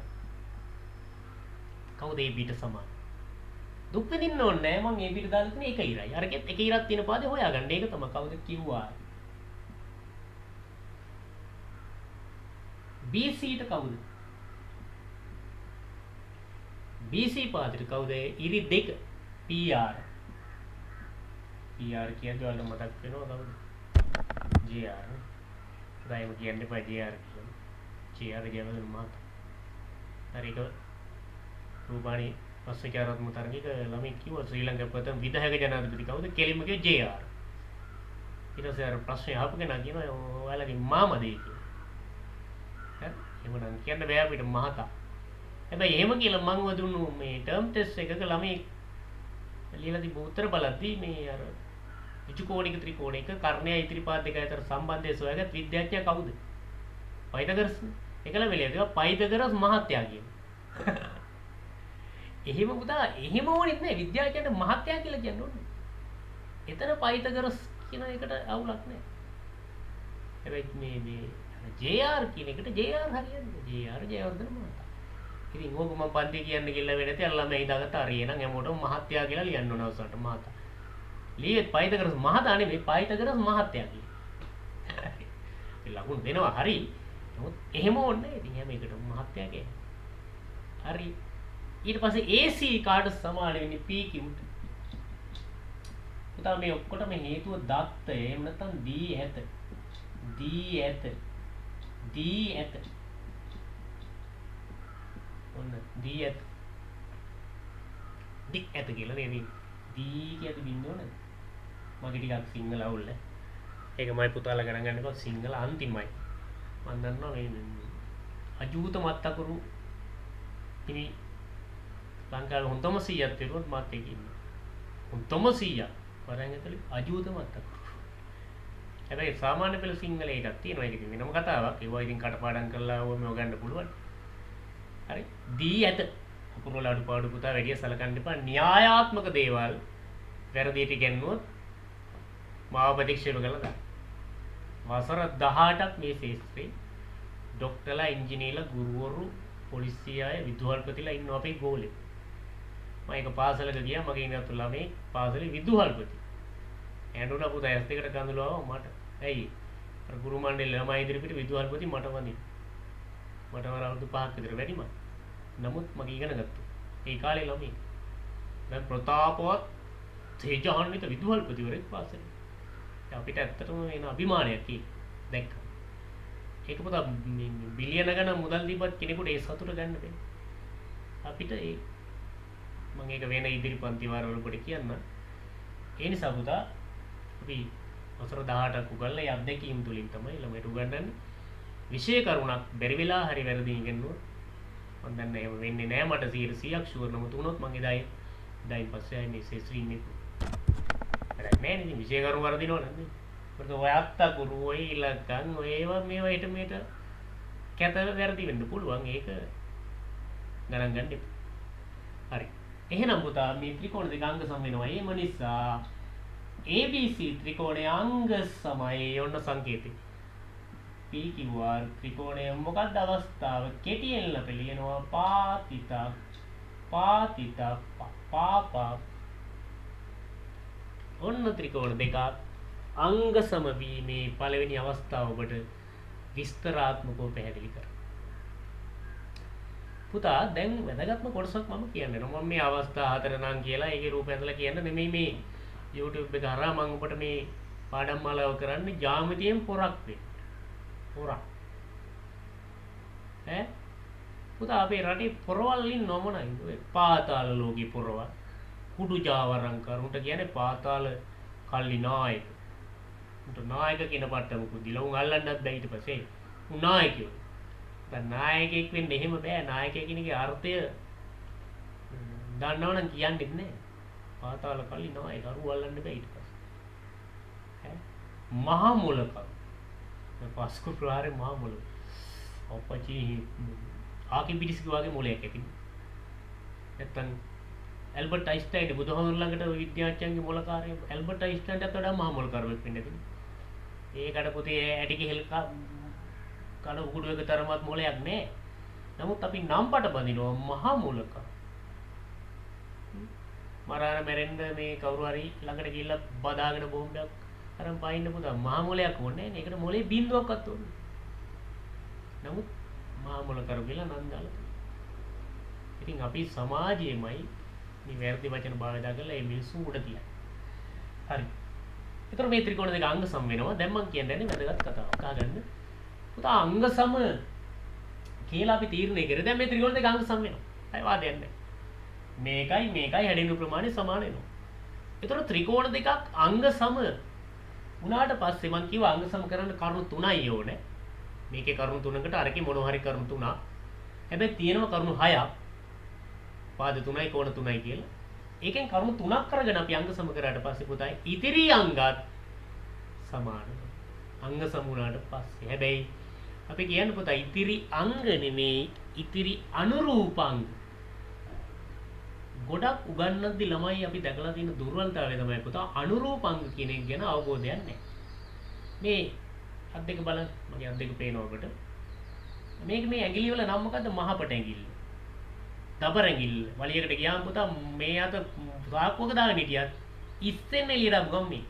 කවුද AB ට සමාන? දුක් විඳින්න ඕනේ නැහැ. මම AB ට දාලා තියෙන එක ඉරයි. අරකෙත් එක ඉරක් තියෙන පාදේ හොයාගන්න. ඒක තමයි කවුද QR. BC ට කවුද? BC පාදයට කවුද? ඉරි දෙක PR. PR කියන්නේ ඔයාලට මතක් වෙනවා කවුද? JR. ගායම කියන්න එපා JR කියලා. JR ජයවර්ධන මහතා. හරි. ඒක රූපාණී පස්සේකාරාත්මක තරගයක ළමයි කිව්වා ශ්‍රී ලංකාවේ ප්‍රථම විධායක ජනාධිපති කවුද? කෙලින්ම කිව්වේ JR. ඊට පස්සේ අර ප්‍රශ්නේ අහපු කෙනා කියනවා ඔයාලගේ මාමදේ කියලා. හරි. එහෙමනම් කියන්න බෑ අපිට මහතා. හැබැයි එහෙම කියලා මම දුන්නු මේ ටර්ම් ටෙස්ට් එකක ළමයි ලියලා තිබ්බ උත්තර බලද්දී මේ අර විචුකෝණික ත්‍රිකෝණයක කර්ණය ඉදිරිපාද දෙක අතර සම්බන්ධය සොයාගත් විද්‍යාඥයා කවුද? පයිතගරස්. ඒකල වෙලිය ඒවා පයිතගරස් මහත්තයා කියනවා. එහෙම පුතා එහෙම ඕනෙත් නෑ විද්‍යාඥයන්ට මහත්තයා කියලා කියන්න ඕනේ. එතන පයිතගරස් කියන එකට අවුලක් නෑ. හැබැයි මේ JR කියන එකට JR හරියන්නේ. JR ජයවර්ධන මහතා. ඉතින් ඕක මම පන්ති කියන්න කියලා වෙන්නේ නැති අල්ලා මේ ඉඳගත්ත හරිය නම් හැමෝටම මහත්තයා කියලා ලියන්න ඕන අවසන්ට මහතා. ලියෙත් පයිතගරස් මහතා නෙමෙයි පයිතගරස් මහත්තයා කියලා. ඒ ලකුණු දෙනවා හරි. නමුත් එහෙම ඕනේ. ඉතින් හැම එකටම මහත්තයා කියන්නේ. හරි. ඊට පස්සේ AC කාට සමාන වෙන්නේ PQ ට. පුතා මේ ඔක්කොටම හේතුව දත්ත. එහෙම නැත්නම් දී ඇත. දී ඇත. දී ඇත. ඔන්න දී ඇත. dik ඇත කියලා නේද? දී කියද බින්දුව නේද? මගේ ටිකක් සිංහල අවුල් නේ. ඒක මයි පුතාලා ගණන් ගන්න එපා සිංහල අන්තිමයි. මම දන්නවා මේ අජූත මත්තකුරු ඉනි ලංකාවේ හොඳම 100ක් තිබුණොත් මාත් ඒක ඉන්නවා. හොඳම 100ක් වරන් ඇතුලේ අජූත මත්තකුරු. හැබැයි සාමාන්‍ය පෙළ සිංහල එකක් තියෙනවා. ඒක ඉතින් වෙනම කතාවක්. ඒවා ඉතින් කටපාඩම් කරලා ඕම ගන්න පුළුවන්. හරි. දී ඇත. අකුරු වල අඩුපාඩු පුතා වැඩි සලකන්න එපා. න්‍යායාත්මක දේවල් වැරදියට ඉගෙනුවොත් මාව ප්‍රතික්ෂේප කළා දාන්න. වසර 18ක් මේ ශාස්ත්‍රේ ડોක්ටර්ලා, ඉංජිනේරලා, ගුරුවරු, පොලිසිය අය, විදුහල්පතිලා ඉන්නවා අපේ ගෝලේ. මම එක පාසලක ගියා මගේ ඉන්නත් ළමයි පාසලේ විදුහල්පති. ඇඬුණා පුතා ඇස් දෙකට කඳුළු ආවා මට. ඇයි? අර ගුරු මණ්ඩලේ ළමයි ඉදිරියට විදුහල්පති මට වඳින්න. මට වර අවුරුදු 5ක් විතර වැඩිම. නමුත් මම ඉගෙන ගත්තා. ඒ කාලේ ළමයි. දැන් ප්‍රතාපවත් තේජාන්විත විදුහල්පතිවරයෙක් පාසලේ. අපිට ඇත්තටම වෙන අභිමානයක් දැක්ක. ඒක පුතා බිලියන ගණන් මුදල් දීපත් කෙනෙකුට ඒ සතුට ගන්න බෑ. අපිට ඒ මම ඒක වෙන ඉදිරි පන්ති වාරවල කොට කියන්න. ඒ නිසා පුතා අපි වසර 18ක් උගන්ලා ඒ අත්දැකීම් තුලින් තමයි ළමයට උගන්වන්නේ. විෂය කරුණක් බැරි වෙලා හරි වැරදි ඉගෙනුවා. මම දන්නේ එහෙම වෙන්නේ නෑ මට 100%ක් ෂුවර් නම තුනොත් මම එදායින් පස්සේ ආයේ මේ ශේත්‍රීය ඉන්නේ. වැඩක් නෑ නේ විෂය කරුණ වරදිනව නේද? මොකද ඔය අත්ත ගුරු ඔය ඉලක්කම් ඔය ඒවා මේවා ඊට මේට කැත වැරදි වෙන්න පුළුවන්. ඒක ගණන් ගන්න එපා. හරි. එහෙනම් පුතා මේ ත්‍රිකෝණ දෙක අංග සම වෙනවා. ඒම නිසා ABC ත්‍රිකෝණයේ අංග සමයි යොන්න සංකේතය. PQR ත්‍රිකෝණයේ මොකක්ද අවස්ථාව? කෙටියෙන් ලියනවා පාතිත පාපා. ඔන්න ත්‍රිකෝණ දෙක අංග සම වීමේ පළවෙනි අවස්ථාව ඔබට විස්තරාත්මකව පැහැදිලි කරා. පුතා දැන් වැදගත්ම කොටසක් මම කියන්නේ. මම මේ අවස්ථා හතර නම් කියලා ඒකේ රූප ඇඳලා කියන්න නෙමෙයි මේ YouTube එක හරහා මම ඔබට මේ පාඩම් මාලාව කරන්නේ ජ්‍යාමිතියෙන් පොරක් වෙන්න. පොරක්. පුතා අපේ රටේ පොරවල් ඉන්න මොනයිද? ඔය පාතාල ලෝකේ පොරවල්. කුඩු ජාවරම් කරුන්ට කියන්නේ පාතාල කල්ලි නායක. උන්ට නායක කියන පට්ටමකුත් දීලා උන් අල්ලන්නත් බෑ ඊට පස්සේ. උන් නායකයෝ. දැන් නායකයෙක් වෙන්න එහෙම බෑ. නායකයා කියන එකේ අර්ථය දන්නවනම් කියන්නෙත් නෑ. පාතාල කල්ලි නායක අරු අල්ලන්න බෑ ඊට පස්සේ. මහා මුලක. පස්කු ප්‍රාරේ මහා මුල. අපචි ආකිබිටිස්ගේ වගේ මුලයක් ඇති. නැත්තම් ඇල්බර්ට් අයින්ස්ටයින් බුදුහාමුදුරුවෝ ළඟට විද්‍යාඥයන්ගේ මොලකාරය ඇල්බර්ට් අයින්ස්ටයින්ට වඩා මහා මොලකාරයෙක් වෙන්න තිබුණා. ඒකට පුතේ ඇටි කෙහෙල් කන උගුරු එක තරමත් මොලයක් නෑ. නමුත් අපි නම් පට බඳිනවා මහා මොලකා. මරාර මැරෙන්න මේ කවුරු හරි ළඟට ගිහිල්ලා බදාගෙන බෝම්බයක් අරන් පයින්න පුතා මහා මොලයක් ඕනේ නෑ. ඒකට මොලේ බින්දුවක්වත් ඕනේ. නමුත් මහා මොලකරු කියලා නම් දාලා. ඉතින් අපි සමාජයේමයි මේ වැරදි වචන භාවිත කරලා මේ මිනිස්සු උඩ තියන්නේ. හරි. ඒතර මේ ත්‍රිකෝණ දෙක අංග සම වෙනවා. දැන් මම කියන්නේ වැදගත් කතාවක්. අහගන්න. පුතා අංග සම කියලා අපි තීරණය කරේ. දැන් මේ ත්‍රිකෝණ දෙක අංග සම වෙනවා. අය වාදයක් නැහැ. මේකයි හැදෙන ප්‍රමාණය සමාන වෙනවා. ඒතර ත්‍රිකෝණ දෙකක් අංග සම උනාට පස්සේ මම කිව්වා අංග සම කරන්න කරුණු 3යි ඕනේ. මේකේ කරුණු 3කට අරකේ මොනවා හරි කරුණු 3ක්. හැබැයි තියෙනවා කරුණු 6ක්. පාද 3යි කෝණ 3යි කියලා. ඒකෙන් කරුණු 3ක් කරගෙන අපි අංග සම කරාට පස්සේ පුතයි ඉතිරි අංගත් සමාන. අංග සම වුණාට පස්සේ හැබැයි අපි කියන්නේ පුතා ඉතිරි අංග නෙමේ ඉතිරි අනුරූපාංග. ගොඩක් උගන්නද්දි ළමයි අපි දැකලා තියෙන දුර්වලතාවය තමයි පුතා අනුරූපාංග කියන එක ගැන අවබෝධයක් නැහැ. මේ අත් දෙක බලන්න මගේ අත් දෙක පේනවා ඔබට. මේක මේ ඇඟිලි වල නම් මොකද්ද? මහපට ඇඟිල්ල. දබර ඇඟිල්ල. වලියකට ගියාම පුතා මේ අත සාක්කුවක දාගෙන හිටියත් ඉස්සෙන් එළියට ගොම්මේ.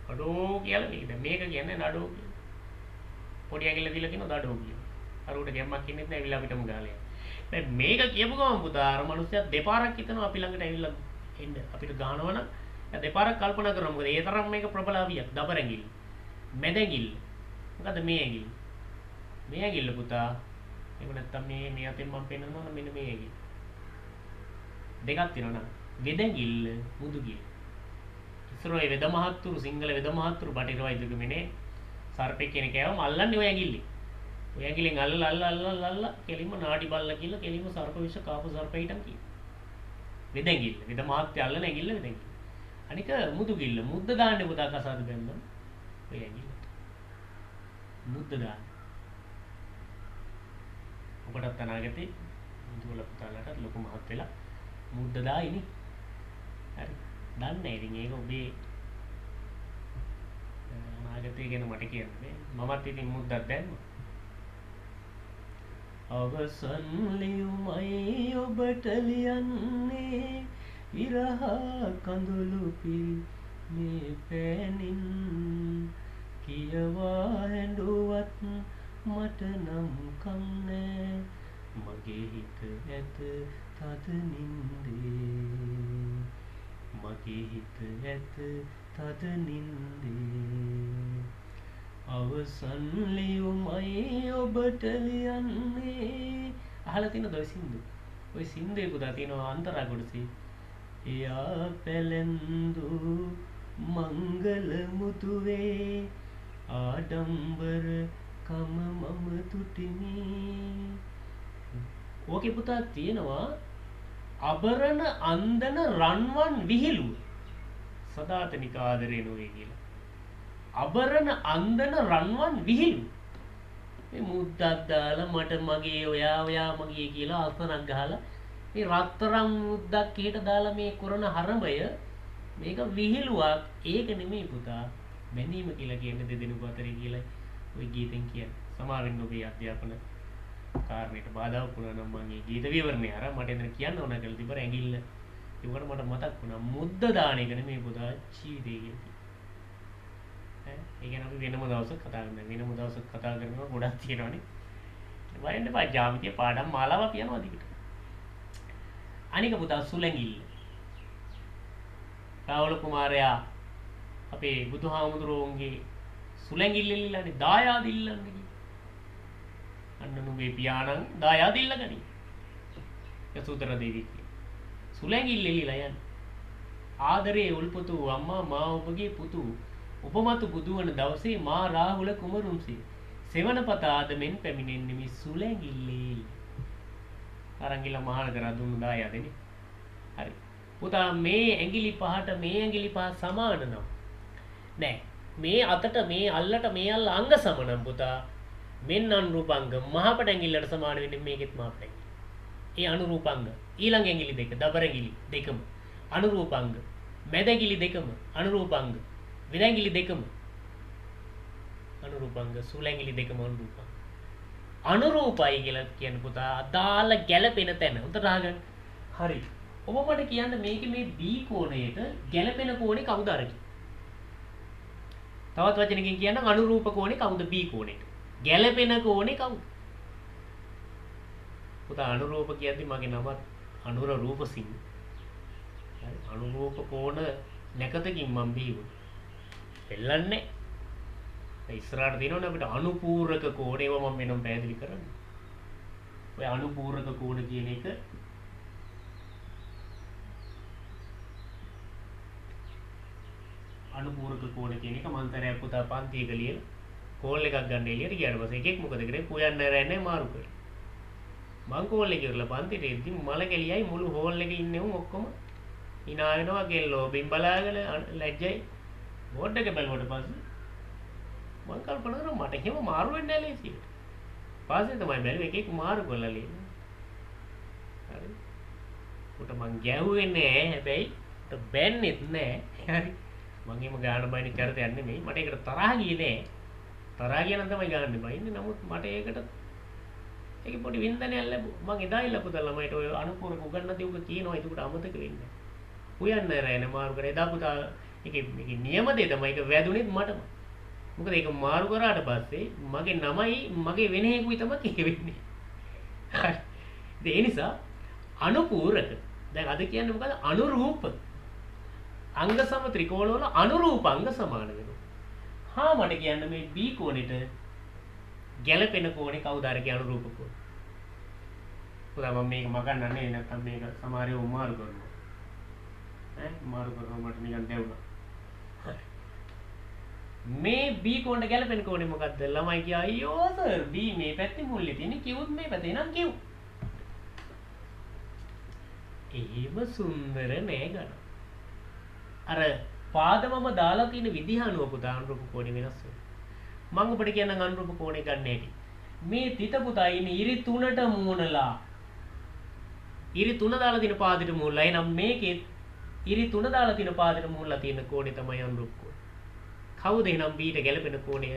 නඩෝ කියලා මේක. මේක කියන්නේ නඩෝ කියලා. පොඩි ඇඟිල්ල දීලා කියන නඩෝ කියලා. අර උඩ ගැම්මක් ඉන්නෙත් නැහැ විලා පිටම ගාලා. දැන් මේක කියපු ගමන් පුතා අර මිනිස්සයා දෙපාරක් හිතනවා අපි ළඟට ඇවිල්ලා එන්න අපිට ගහනවනම් එයා දෙපාරක් කල්පනා කරනවා. මොකද ඒ තරම් මේක ප්‍රබලාවියක්. දබර ඇඟිල්ල. මැද ඇඟිල්ල. මොකද මේ ඇඟිල්ල. මේ ඇඟිල්ල පුතා එහෙම නැත්තම් මේ අතෙන් මම පෙන්නනවා නම් මෙන්න මේ ඇඟිල්ල. දෙකක් තියෙනවා නේද? වෙද ඇඟිල්ල, මුදුගිල්ල. ඉස්සරෝයි වෙද මහත්තුරු සිංහල වෙද මහත්තුරු බටහිර වෛද්‍යකමනේ සර්පෙක් කියන කෑවම අල්ලන්නේ ඔය ඇඟිල්ලේ. ඔය ඇඟිල්ලෙන් අල්ලලා කෙලින්ම නාඩි බල්ලා කියලා කෙලින්ම සර්ප විෂ කාපු සර්පයිටම් කියන. වෙද ඇඟිල්ල. වෙද මහත්ය අල්ලන ඇඟිල්ල වෙද ඇඟිල්ල. අනික මුදුගිල්ල. මුද්ද දාන්නේ පුතා කසාද බැන්දම. ඔය ඇඟිල්ල. මුද්ද දාන්න. ඔබටත් අනාගතේ මුදුවල පුතාලට ලොකු මහත් වෙලා මුද්ද දායිනේ. හරි. දන්නේ ඉතින් ඒක ඔබේ අනාගතය ගැන මට කියන්නේ. මමත් ඉතින් මුද්දක් දැම්මා. අවසන් ලියුමයි ඔබට ලියන්නේ විරහ කඳුළු මේ පෑනින් කියවා හැඬුවත් මට නම් කන්නේ මගේ හිත ඇත තද නින්දේ මට මගේ හිත ඇත තද නින්දේ අවසන් ලියුමයි ඔබට ලියන්නේ. අහලා තියෙනවද ඔය සින්දු? ඔය සින්දුවේ පුතා තියෙනවා අන්තරා කොටසේ. එයා පැලැන්දු මංගල මුතුවේ ආඩම්බර කම මම තුටිමි. ඕකේ පුතා තියෙනවා අබරණ අන්දන රන්වන් විහිළුව සදාතනික ආදරේ නොවේ කියලා. අබරණ අන්දන රන්වන් විහිළුව. මේ මුද්දක් දාලා මට මගේ ඔයා මගේ කියලා අල්පනක් ගහලා මේ රත්තරන් මුද්දක් එහෙට දාලා මේ කරන හරඹය මේක විහිළුවක්. ඒක නෙමෙයි පුතා. බැඳීම කියලා කියන්නේ දෙදෙනෙකු අතරේ කියලා ওই ගීතෙන් කියන්නේ. සමා වෙන්න ඔබේ අධ්‍යාපන කාරණේට බාධාවක් වුණා නම් මම මේ ගීත විවරණය අර මට එතන කියන්න ඕන කියලා තිබර ඇඟිල්ල ඒකට මට මතක් වුණා මුද්ද දාන එක නෙමෙයි පුතා ජීවිතය කියලා. ඈ ඒ ගැන අපි වෙනම දවසක් කතා කරනවා. වෙනම දවසක් කතා කරනවා ගොඩක් තියෙනවානේ. වයින්ද බා ජ්‍යාමිතිය පාඩම් මාලාවක් යනවා දිගට. අනික පුතා සුලැඟිල්ල. රාහුල කුමාරයා අපේ බුදුහාමුදුරුවන්ගේ සුලැඟිල්ල ඉල්ලන්නේ දායාද ඉල්ලන්නේ. අන්න නුඹේ පියාණන් දායාද ඉල්ලගනි. යසෝදර දේවිය. සුලැඟිල්ල ඉල්ලලා යන්නේ. ආදරේ උල්පතු අම්මා මා ඔබගේ පුතු උපමතු බුදුවන දවසේ මා රාහුල කුමරුන්සේ සෙවණපත ආදමෙන් පැමිණෙන්නේ මේ සුලැඟිල්ලේ. අරංගිල මහානගර දුන්නු දායාදනේ. හරි. පුතා මේ ඇඟිලි පහට මේ ඇඟිලි පහ සමාන නම් නෑ. මේ අතට මේ අල්ලට මේ අල්ල අංග සමානම් පුතා. මෙන්න අනුරූපාංග මහපට ඇඟිල්ලට සමාන වෙන්නේ මේකෙත් මහපට ඇඟිලි. ඒ අනුරූපාංග ඊළඟ ඇඟිලි දෙක දබර ඇඟිලි දෙකම අනුරූපාංග මැද ඇඟිලි දෙකම අනුරූපාංග විද ඇඟිලි දෙකම අනුරූපාංග සුල ඇඟිලි දෙකම අනුරූපාංග. අනුරූපයි කියලා කියන්නේ පුතා අදාළ ගැළපෙන තැන. උන්ට රාගන්න. හරි. ඔබ මට කියන්න මේකේ මේ B කෝණයට ගැළපෙන කෝණේ කවුද අරගෙන? තවත් වචනකින් කියන්න අනුරූප කෝණේ කවුද B කෝණයට? ගැළපෙන කෝණේ කවුද? පුතා අනුරූප කියද්දි මගේ නමත් අනුර රූපසිංහ. හරි අනුරූප කෝණ නැකතකින් මම බීවුවා. දෙල්ලන්නේ. ඒ ඉස්සරහට දිනවනේ අපිට අනුපූරක කෝණ ඒවා මම වෙනම පැහැදිලි කරන්නේ. ඔය අනුපූරක කෝණ කියන එක අනුපූරක කෝණ කියන එක මන්තරයක් පුතා පන්තියක ලියලා කෝල් එකක් ගන්න එළියට ගියාට පස්සේ එකෙක් මොකද කරේ පුයන්න රැන්නේ මාරු කරේ. මං කෝල් එකේ කරලා පන්තිට එද්දි මල කෙලියයි මුළු හෝල් එකේ ඉන්නේ උන් ඔක්කොම hina වෙනවා ගෙල්ලෝ බිම් බලාගෙන ලැජ්ජයි බෝඩ් එක බැලුවට පස්සේ මං කල්පනා කරා මට එහෙම මාරු වෙන්නේ නැහැ ලේසියට. පස්සේ තමයි බැලුවේ එකෙක් මාරු කරලා ලියන්නේ. හරි. උට මං ගැහුවේ නෑ හැබැයි උට බැන්නෙත් නෑ. හරි. මං එහෙම ගාන බයින චරිතයක් නෙමෙයි. මට ඒකට තරහ ගියේ නෑ. තරහ ගියා නම් තමයි ගාන්නේ බයින්නේ. නමුත් මට ඒකට ඒකේ පොඩි වින්දනයක් ලැබුවා. මං එදා ඉල්ලපුවා ළමයිට ඔය අනුපූරක උගන්නදී උග කියනවා ඒකට අමතක වෙන්නේ. හොයන්න රැන මාරු කරේ එදා පුතා ඒකේ නියම දේ තමයි ඒක වැදුනේත් මටම. මොකද ඒක මාරු කරාට පස්සේ මගේ නමයි මගේ වෙන හේකුයි තමයි කියවෙන්නේ. හරි. ඒ නිසා අනුපූරක. දැන් අද කියන්නේ මොකද? අනුරූප. අංග සම ත්‍රිකෝණවල අනුරූප අංග සමාන වෙනවා. හා මට කියන්න මේ B කෝණෙට ගැළපෙන කෝණේ කවුද අර කියන අනුරූප කෝණ? පුතා මම මේක මගන්නන්නේ නැත්නම් මේක සමහරව මාරු කරනවා. මාරු කරනවා මට නිකන් දැවුණා. හරි. මේ B කෝණයට ගැළපෙන කෝණේ මොකද්ද? ළමයි කියා අයියෝ සර් B මේ පැත්තේ මුල්ලේ තියෙන කිව්වොත් මේ පැත්තේ නම් කිව්. එහෙම සුන්දර නෑ ගන්න. අර පාදමම දාලා තියෙන විදිහ අනුව පුතා අනුරූප කෝණේ වෙනස් වෙනවා. මම ඔබට කියන්නම් අනුරූප කෝණේ ගන්න හැටි. මේ තිත පුතා ඉන්නේ ඉරි 3ට මූණලා. ඉරි 3 දාලා තියෙන පාදෙට මූණලා. එහෙනම් මේකේ ඉරි 3 දාලා තියෙන පාදෙට මූණලා තියෙන කෝණේ තමයි අනුරූප කෝණය. කවුද එහෙනම් B ට ගැලපෙන කෝණය?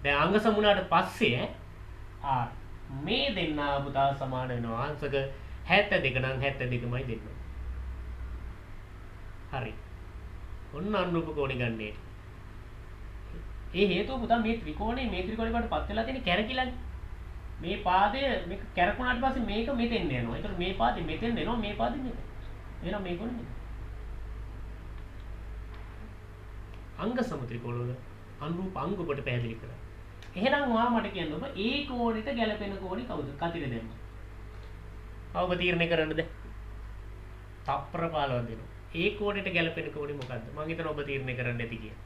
දැන් අංග සමුණාට පස්සේ මේ දෙන්නා පුතා සමාන වෙනවා. අංශක 72 නම් 72මයි දෙන්නා. හරි. ඔන්න අනුරූප කෝණේ ගන්නේ. ඒ හේතුව පුතා මේ ත්‍රිකෝණේ වට පත් වෙලා තියෙන කැරකිලානේ. මේ පාදය මේක කැරකුණාට පස්සේ මේක මෙතෙන් යනවා. ඒතර මේ පාදේ මෙතෙන් එනවා මේ පාදේ මෙතෙන්. එහෙනම් මේක උනේ. අංග සම ත්‍රිකෝණවල අනුරූප අංග ඔබට පැහැදිලි කරා. එහෙනම් ඔයා මට කියන්න ඔබ ඒ කෝණයට ගැලපෙන කෝණේ කවුද? කතිර දැම්ම. ඔබ තීරණය කරන්නද? තප්පර 15 දෙනවා. ඒ කෝණයට ගැලපෙන කෝණේ මොකද්ද? මම හිතනවා ඔබ තීරණය කරන්න ඇති කියලා.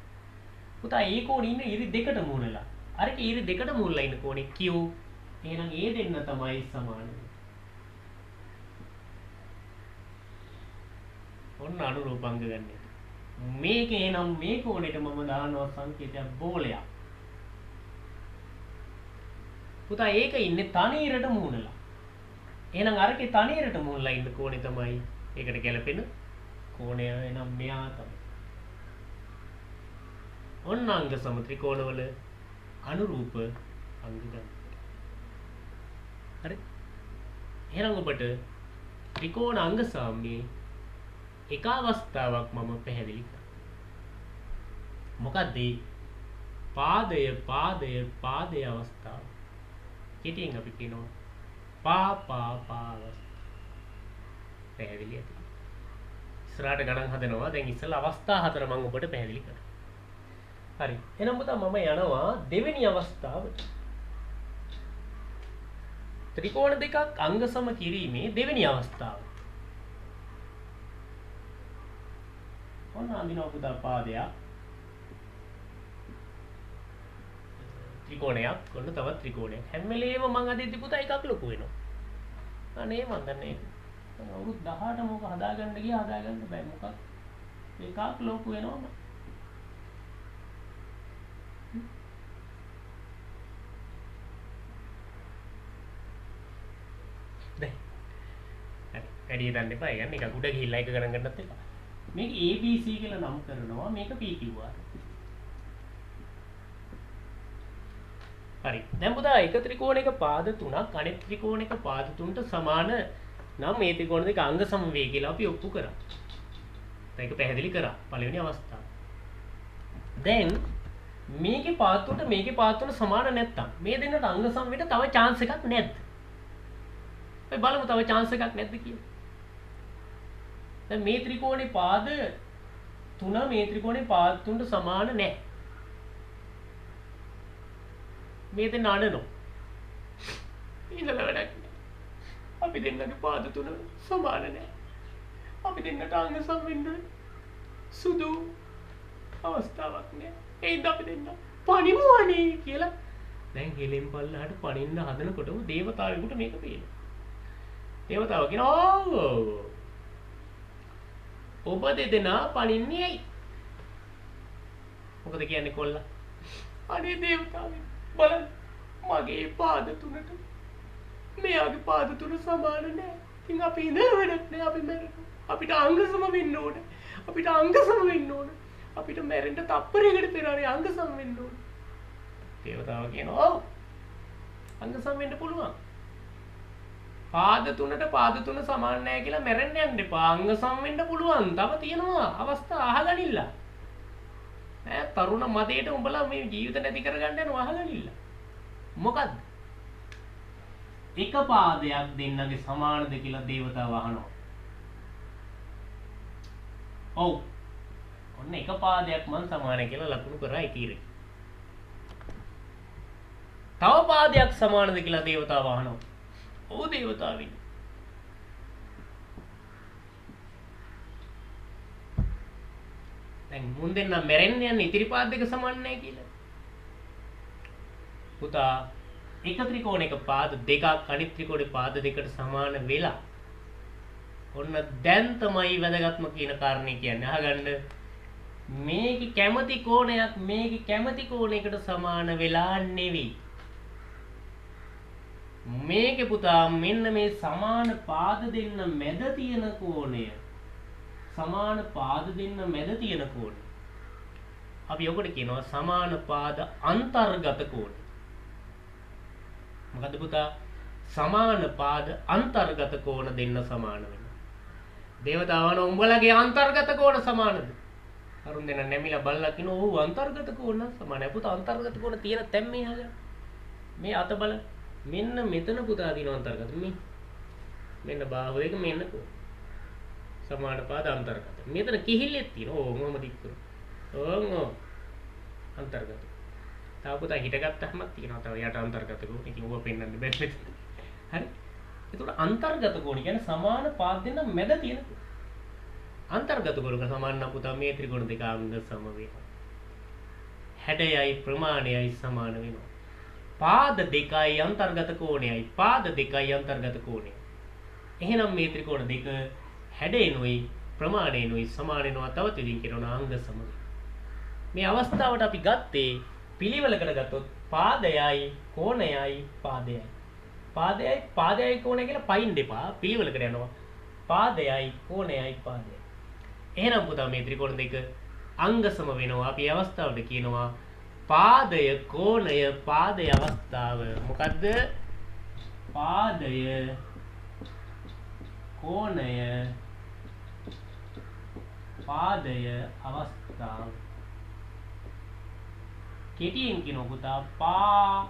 පුතා ඒ කෝණේ ඉන්නේ ඉරි දෙකට මූණලා. අරක ඉරි දෙකට මූණලා ඉන්න කෝණේ Q. එහෙනම් ඒ දෙන්න තමයි සමාන. ඔන්න අනුරූපාංග ගන්න. මේකේ නම් මේ කෝණයට මම දානවා සංකේතයක් බෝලයක්. පුතා ඒක ඉන්නේ තනීරට මූණලා. එහෙනම් අරකේ තනීරට මූණලා ඉන්න කෝණේ තමයි ඒකට ගැලපෙන කෝණය. එනම් මෙයා තමයි. ඔන්න අංග සම ත්‍රිකෝණවල අනුරූප අංග ගන්න. හරි? එහෙනම් ඔබට ත්‍රිකෝණ අංග සාම්‍යයේ එක අවස්ථාවක් මම පැහැදිලි කරා. මොකක්ද ඒ? පාදය පාදය පාදය අවස්ථාව. කෙටියෙන් අපි කියනවා පා අවස්ථාව. පැහැදිලි ඇති. ඉස්සරහට ගණන් හදනවා. දැන් ඉස්සෙල්ලා අවස්ථා හතර මම ඔබට පැහැදිලි කරා. හරි. එහෙනම් පුතා මම යනවා දෙවෙනි අවස්ථාවට. ත්‍රිකෝණ දෙකක් අංග සම කිරීමේ දෙවෙනි අවස්ථාව. ඔන්න අඳිනවා පුතා පාදයක්. ත්‍රිකෝණයක්. ඔන්න තවත් ත්‍රිකෝණයක්. හැම වෙලේම මම අදිද්දි පුතා එකක් ලොකු වෙනවා. අනේ මන් දන්නේ. අවුරුදු 18 මොක හදාගන්න ගියා හදාගන්න බෑ මොකක්. එකක් ලොකු වෙනවම. දැන් හරි වැඩි දන්න එපා. ඒ කියන්නේ එක උඩ ගිහිල්ලා එක ගණන් ගන්නත් එපා. මේක ABC කියලා නම් කරනවා. මේක PQR. හරි. දැන් පුතා එක ත්‍රිකෝණයක පාද තුනක් අනෙක් ත්‍රිකෝණයක පාද තුනට සමාන නම් මේ ත්‍රිකෝණ දෙක අංග සම වේ කියලා අපි ඔප්පු කරා. දැන් ඒක පැහැදිලි කරා පළවෙනි අවස්ථාව. දැන් මේකේ පාද තුනට මේකේ පාද තුන සමාන නැත්තම් මේ දෙන්නට අංග සම වෙන්න තව chance එකක් නැද්ද? අපි බලමු තව chance එකක් නැද්ද කියලා. දැන් මේ ත්‍රිකෝණේ පාද තුන මේ ත්‍රිකෝණේ පාද තුනට සමාන නැහැ. මේ දෙන්න අඩනෝ. ඉඳලා වැඩක් නැහැ. අපි දෙන්නගේ පාද තුන සමාන නැහැ. අපි දෙන්නට අංග සම වෙන්න සුදු අවස්ථාවක් නැහැ. ඒත් අපි දෙන්න පණිමු අනේ කියලා. දැන් හෙලෙන් පල්ලහට පණින්න හදනකොටම දේවතාවෙකුට මේක පේනවා. දේවතාව කියනවා ඔබ දෙදෙනා පණින්නේ ඇයි? මොකද කියන්නේ කොල්ලා? අනේ දේවතාවෙ බලන්න මගේ පාද තුනට මෙයාගේ පාද තුන සමාන නැහැ. ඉතින් අපි ඉඳලා වැඩක් නැහැ. අපි මැරෙනවා. අපිට අංග සම වෙන්න ඕනේ. අපිට අංග සම වෙන්න ඕනේ. අපිට මැරෙන්න තප්පරයකට පෙර හරි අංග සම වෙන්න ඕනේ. දේවතාව කියනවා ඔව් අංග සම වෙන්න පුළුවන්. පාද තුනට පාද තුන සමාන නැහැ කියලා මැරෙන්න යන්න එපා. අංග සම වෙන්න පුළුවන්. තව තියෙනවා අවස්ථා අහගනින්න. ඈ තරුණ මදේට උඹලා මේ ජීවිත නැති කරගන්න යනවා අහගනින්න. මොකද්ද? එක පාදයක් දෙන්නගේ සමානද කියලා දේවතාව අහනවා. ඔව්. ඔන්න එක පාදයක් මං සමානයි කියලා ලකුණු කරා ඉතිරේ. තව පාදයක් සමානද කියලා දේවතාව අහනවා. ඔව් දේවතාවිනි. දැන් මුන් දෙන්න මැරෙන්න යන්නේ ඉතිරි පාද දෙක සමාන නැහැ කියලා. පුතා එක ත්‍රිකෝණයක පාද දෙකක් අනිත් ත්‍රිකෝණේ පාද දෙකට සමාන වෙලා ඔන්න දැන් තමයි වැදගත්ම කියන කාරණේ කියන්නේ. අහගන්න මේකේ කැමති කෝණයක් මේකේ කැමති කෝණයකට සමාන වෙලා නෙවෙයි. මේකේ පුතා මෙන්න මේ සමාන පාද දෙන්න මැද තියෙන කෝණය. සමාන පාද දෙන්න මැද තියෙන කෝණය. අපි ඔකට කියනවා සමාන පාද අන්තර්ගත කෝණය. මොකද පුතා සමාන පාද අන්තර්ගත කෝණ දෙන්න සමාන වෙනවා. දේවතාවන උඹලගේ අන්තර්ගත කෝණ සමානද? අරුන් දෙන්න නැමිලා බලලා කිනෝ ඔව් අන්තර්ගත කෝණ සමානයි. පුතා අන්තර්ගත කෝණ තියෙන තැන් මේ හදලා මේ අත බල මෙන්න මෙතන පුතා දින අන්තර්ගත මේ මෙන්න බාහුව එක මෙන්න කෝණ සමාන පාද අන්තර්ගත මෙතන කිහිල්ලෙත් තියෙනවා. ඕ මම දික් කරා. ඕ අන්තර්ගත. තව පුතා හිටගත්තාම තියෙනවා තව යට අන්තර්ගත කෝණ. ඉතින් ඔබ පෙන්වන්න බැහැ මෙතන. හරි. ඒතකොට අන්තර්ගත කෝණ කියන්නේ සමාන පාද දෙන්න මැද තියෙන කෝණ. අන්තර්ගත කෝණක සමාන නම් පුතා මේ ත්‍රිකෝණ දෙක අංග සම වෙනවා. හැඩයයි ප්‍රමාණයයි සමාන වෙනවා. පාද දෙකයි අන්තර්ගත කෝණයයි පාද දෙකයි අන්තර්ගත කෝණයයි. එහෙනම් මේ ත්‍රිකෝණ දෙක හැඩේනොයි ප්‍රමාණේනොයි සමාන වෙනවා. තවත් විදිහින් කියනවා අංග සම. මේ අවස්ථාවට අපි ගත්තේ පිළිවෙලකට ගත්තොත් පාදයයි කෝණයයි පාදයයි. පාදයයි කෝණය කියලා පයින් දෙපා පිළිවෙලකට යනවා. පාදයයි කෝණයයි පාදයයි. එහෙනම් පුතා මේ ත්‍රිකෝණ දෙක අංග සම වෙනවා. අපි අවස්ථාවට කියනවා පාදය කෝණය පාදය අවස්ථාව. මොකද්ද? පාදය කෝණය පාදය අවස්ථාව. කෙටියෙන් කියනවා පුතා පා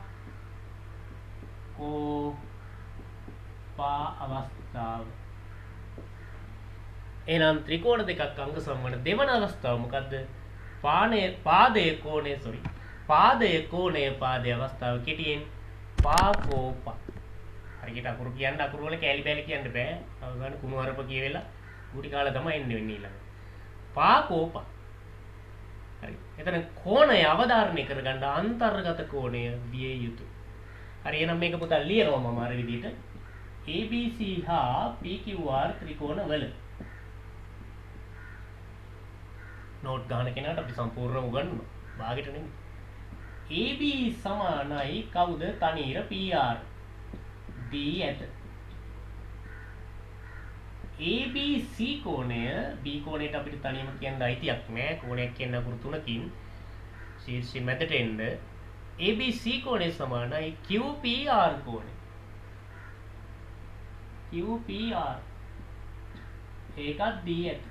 අවස්ථාව. එහෙනම් ත්‍රිකෝණ දෙකක් අංග සමවන දෙවන අවස්ථාව මොකද්ද? පාදයේ කෝණය පාදයේ අවස්ථාව. කෙටියෙන් පාකෝපා. හරියට අකුරු කියන්න අකුරු වල කැලි බැලි කියන්න බෑ. අවගාන කුණු අරප කියවෙලා ගුටි කාලා තමයි එන්නේ වෙන්නේ ඊළඟ. පාකෝපා. හරි. එතන කෝණය අවධාරණය කරගන්න අන්තර්ගත කෝණය විය යුතුයි. හරි එහෙනම් මේක පුතා ලියනවා මම අර විදිහට ABC හා PQR ත්‍රිකෝණ වල නෝට් ගන්න කෙනාට අපි සම්පූර්ණව උගන්වනවා. භාගෙට නෙමෙයි. AB සමානයි කවුද? තනීර PR. D ඇත. ABC කෝණය B කෝණයට අපිට තනියම කියන්න අයිතියක් නෑ. කෝණයක් කියන අකුරු තුනකින් ශීර්ෂයෙන් මැදට එන්න ABC කෝණය සමානයි QPR කෝණය. QPR ඒකත් D ඇත.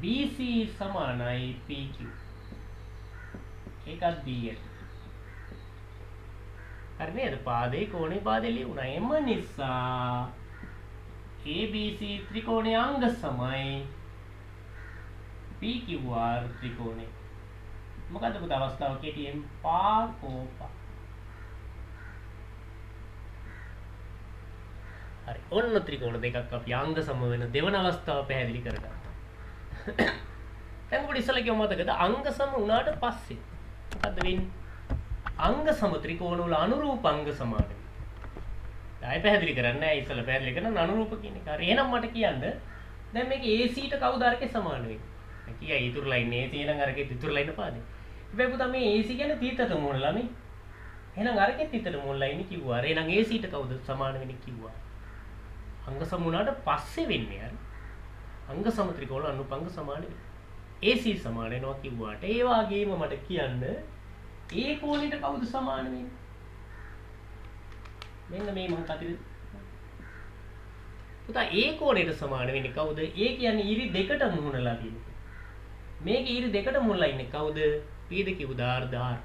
BC සමානයි PQ ඒකත් D ඇත. හරි නේද? පාදේ කෝණේ පාදේ ලියුණා. එම නිසා ABC ත්‍රිකෝණයේ අංග සමයි PQR ත්‍රිකෝණේ. මොකද්ද පුතා අවස්ථාව? කෙටියෙන් පාකෝපා. හරි. ඔන්න ත්‍රිකෝණ දෙකක් අපි අංග සම වෙන දෙවන අවස්ථාව පැහැදිලි කරගත්තා. දැන් ඔබට ඉස්සෙල්ලා කිව්ව මතකද අංග සම වුණාට පස්සේ මොකද්ද වෙන්නේ? අංග සම ත්‍රිකෝණ වල අනුරූප අංග සමාන වෙනවා. ආයෙ පැහැදිලි කරන්නේ නැහැ. ඉස්සෙල්ලා පැහැදිලි කරන අනුරූප කියන එක. හරි. එහෙනම් මට කියන්න දැන් මේක AC ට කවුද අරකේ සමාන වෙන්නේ? කියයි ඉතුරුලා ඉන්නේ AC නම් අරකේ ඉතුරුලා ඉන්න පාදේ. හැබැයි පුතා මේ AC කියන්නේ තීතට මූලලා නේ. එහෙනම් අරකේ තීතට මූලලා ඉන්නේ කිව්වා. එහෙනම් AC ට කවුද සමාන වෙන්නේ කිව්වා. අංග සම වුණාට පස්සේ වෙන්නේ අර අංග සම ත්‍රිකෝණ අනුපංග සමාන වෙනවා. AC සමාන වෙනවා කිව්වාට ඒ වගේම මට කියන්න ඒ කෝණයට කවුද සමාන වෙන්නේ? මෙන්න මේ මම කතිරේ පුතා ඒ කෝණයට සමාන වෙන්නේ කවුද? ඒ කියන්නේ ඉරි දෙකට මුහුණලා තියෙන්නේ. මේක ඉරි දෙකට මුහුණලා ඉන්නේ කවුද? P දෙකේ උදාහරණ R.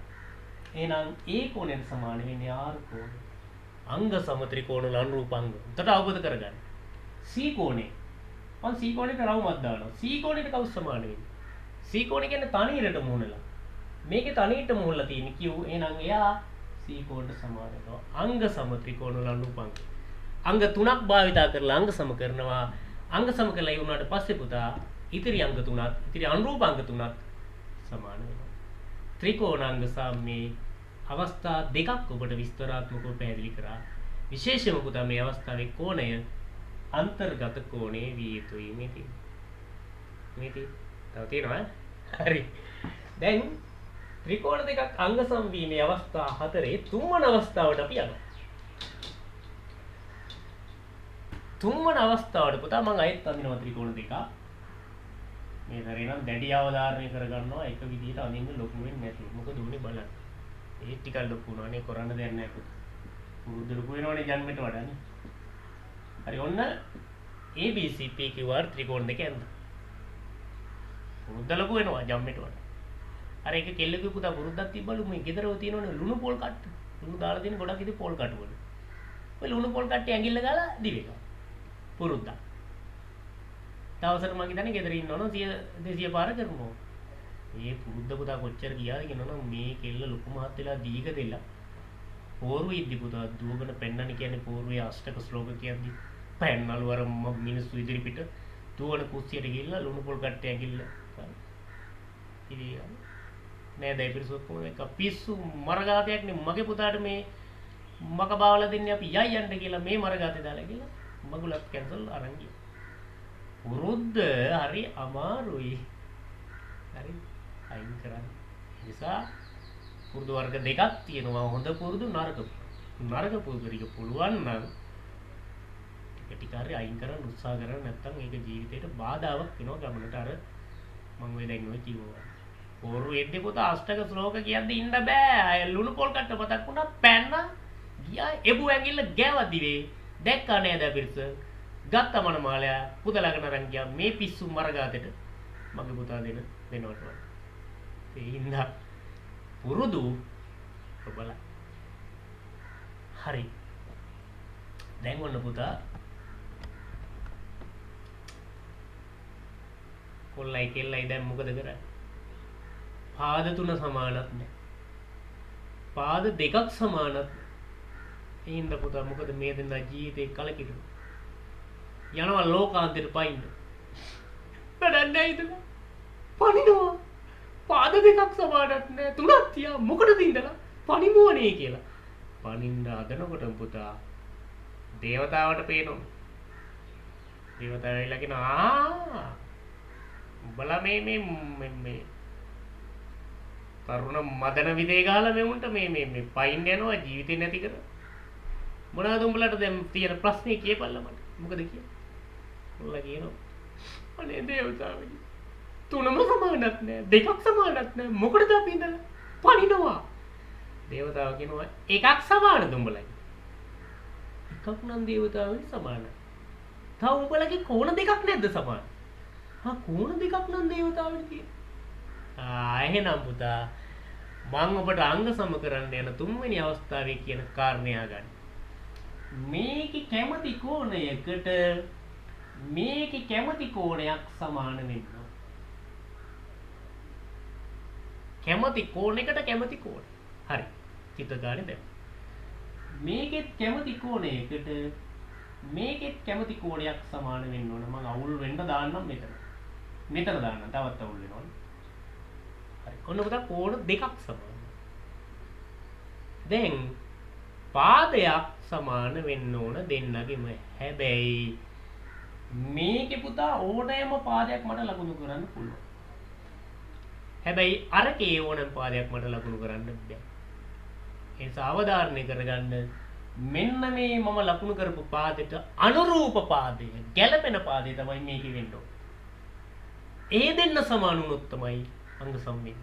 එහෙනම් ඒ කෝණයට සමාන වෙන්නේ R කෝණය. අංග සම ත්‍රිකෝණ වල අනුරූප අංග. උඩට අවබෝධ කරගන්න. C කෝණය. මම C කෝණයට රවුමක් දානවා. C කෝණයට කවුද සමාන වෙන්නේ? C කෝණය කියන්නේ තනියරට මුහුණලා. මේකේ තනියට මුහුණලා තියෙන Q. එහෙනම් එයා C කෝණයට සමාන වෙනවා. අංග සම ත්‍රිකෝණ වල අනුරූප අංග. අංග තුනක් භාවිතා කරලා අංග සම කරනවා. අංග සම කරලා ඉවුණාට පස්සේ පුතා ඉතිරි අංග තුනත් ඉතිරි අනුරූප අංග තුනත් සමාන වෙනවා. ත්‍රිකෝණාංග සාම්‍යයේ අවස්ථා දෙකක් ඔබට විස්තරාත්මකව පැහැදිලි කරා. විශේෂයෙන්ම පුතා මේ අවස්ථාවේ කෝණය අන්තර්ගත කෝණයේ විය යුතුයි මේ තියෙන්නේ. තව තියෙනවා. හරි. දැන් ත්‍රිකෝණ දෙකක් අංග සමවීමේ අවස්ථා හතරේ තුන්වන අවස්ථාවට අපි යනවා. තුන්වන අවස්ථාවට පුතා මම අයත් අඳිනවා ත්‍රිකෝණ දෙක. මේ දරේ නම් දැඩි අවධාරණය කරගන්නවා එක විදිහට අඳින්න ලොකු වෙන්නේ නැති. මොකද උනේ බලන්න. ඒ ටික ලොකු වුණානේ කරන්න දෙයක් නැහැ පුතා. පුරුදු ලොකු වෙනවනේ ජන්මෙට වඩානේ. හරි ඔන්න ABC PQR ත්‍රිකෝණ දෙක ඇඳ. පුරුද්ද ලොකු වෙනවා ජන්මෙට වඩා. අර එක කෙල්ලෙකුගේ පුතා පුරුද්දක් තිබ්බලු මේ ගෙදරව තියෙනවනේ ලුණු පොල් කට්ට. ලුණු දාලා තියෙන ගොඩක් ඉතින් පොල් කටු වල. ඔය ලුණු පොල් කට්ටේ ඇඟිල්ල ගාලා දිවෙනවා. පුරුද්දක්. දවසට මම හිතන්නේ ගෙදර ඉන්නවනම් 100 200 පාර කරනවා. මේ පුරුද්ද පුතා කොච්චර ගියාද කියනවනම් මේ කෙල්ල ලොකු මහත් වෙලා දීග දෙලා පෝරුවේ ඉද්දි පුතා දුවගෙන පෙන්නන්නේ කියන්නේ පෝරුවේ අෂ්ටක ශ්ලෝක කියද්දි පෙන්නලු අර මිනිස්සු ඉදිරි පිට දුවන කුස්සියට ගිහිල්ලා ලුණු පොල් කට්ටය ඇගිල්ල ඉතින් නෑ දැන් පිරිසොත් කොහොමද එක පිස්සු මරගාතයක් නේ මගේ පුතාට මේ මක බාවලා දෙන්නේ අපි යයි යන්න කියලා මේ මරගාතේ දාලා කියලා මගුලත් කැන්සල් අරන් ගියා. පුරුද්ද හරි අමාරුයි. හරි අයින් කරන්න. නිසා පුරුදු වර්ග දෙකක් තියෙනවා. හොඳ පුරුදු නරක පුරුදු ටික පුළුවන් නම් ටික හරි අයින් කරන්න උත්සාහ කරන්න නැත්නම් ඒක ජීවිතේට බාධාවක් වෙනවා ගමනට අර මම ඔය දැන් ඔය කිව්වා. පොරු එද්දි පුතා අෂ්ටක ශ්ලෝක කියද්දි ඉන්න බෑ. අය ලුණු පොල් කට්ට මතක් වුණා පැන්න ගියා එබු ඇඟිල්ල ගෑවා දිවේ. දැක්කා නේද පිරිස? ගත්ත මනමාලයා පුදලාගෙන අරන් ගියා මේ පිස්සු මරගාතෙට මගේ පුතා දෙනවට. ඒ හින්දා පුරුදු ඔබල හරි. දැන් ඔන්න පුතා කොල්ලයි කෙල්ලයි දැන් මොකද කරන්නේ? පාද තුන සමානත් නෑ. පාද දෙකක් සමානත් නෑ. ඒ හින්දා පුතා මොකද මේ දෙන්නා ජීවිතේ කලකිරුණා. යනවා ලෝකාන්තයට පයින්න. වැඩක් නෑ ඉතලා. පනිනවා. පාද දෙකක් සමානත් නෑ. තුනක් තියා මොකටද ඉඳලා පනිමුවනේ කියලා. පනින්න හදනකොට පුතා දේවතාවට පේනවා. දේවතාවයිලා කියනවා උඹලා මේ තරුණ මදන විදේ ගහලා මෙමුන්ට මේ පයින් යනවා ජීවිතේ නැති කර. මොනවද උඹලට දැන් තියෙන ප්‍රශ්නේ කියපල්ලා මට. මොකද කියන්නේ? උඹලා කියනවා අනේ දේවතාවනි තුනම සමානත් නෑ දෙකක් සමානත් නෑ මොකටද අපි ඉඳලා පනිනවා? දේවතාව කියනවා එකක් සමානද උඹලයි? එකක් නම් දේවතාවනි සමානයි. තව උඹලගේ කෝණ දෙකක් නැද්ද සමාන? කෝණ දෙකක් නම් දේවතාවනි කියන. එහෙනම් පුතා මම ඔබට අංග සම කරන්න යන තුන්වෙනි අවස්ථාවේ කියන කාරණේ ආගන්න. මේකේ කැමති කෝණයකට මේකේ කැමති කෝණයක් සමාන වෙන්න. කැමති කෝණයකට කැමති කෝණ. හරි. චිත්ත ගානේ දැන්. මේකෙත් කැමති කෝණයකට මේකෙත් කැමති කෝණයක් සමාන වෙන්න ඕන. මම අවුල් වෙන්න දාන්නම් මෙතන. මෙතන දාන්න තවත් අවුල් වෙනවා. හරි. ඔන්න පුතා කෝණ දෙකක් සමාන. දැන් පාදයක් සමාන වෙන්න ඕන දෙන්නගෙම. හැබැයි මේකේ පුතා ඕනෑම පාදයක් මට ලකුණු කරන්න පුළුවන්. හැබැයි අරකේ ඕනෑම පාදයක් මට ලකුණු කරන්න බෑ. ඒ සාවධාරණය කරගන්න මෙන්න මේ මම ලකුණු කරපු පාදයට අනුරූප පාදය ගැළපෙන පාදය තමයි මේකේ වෙන්න ඕන. ඒ දෙන්න සමාන වුණොත් තමයි අංග සම වෙන්නේ.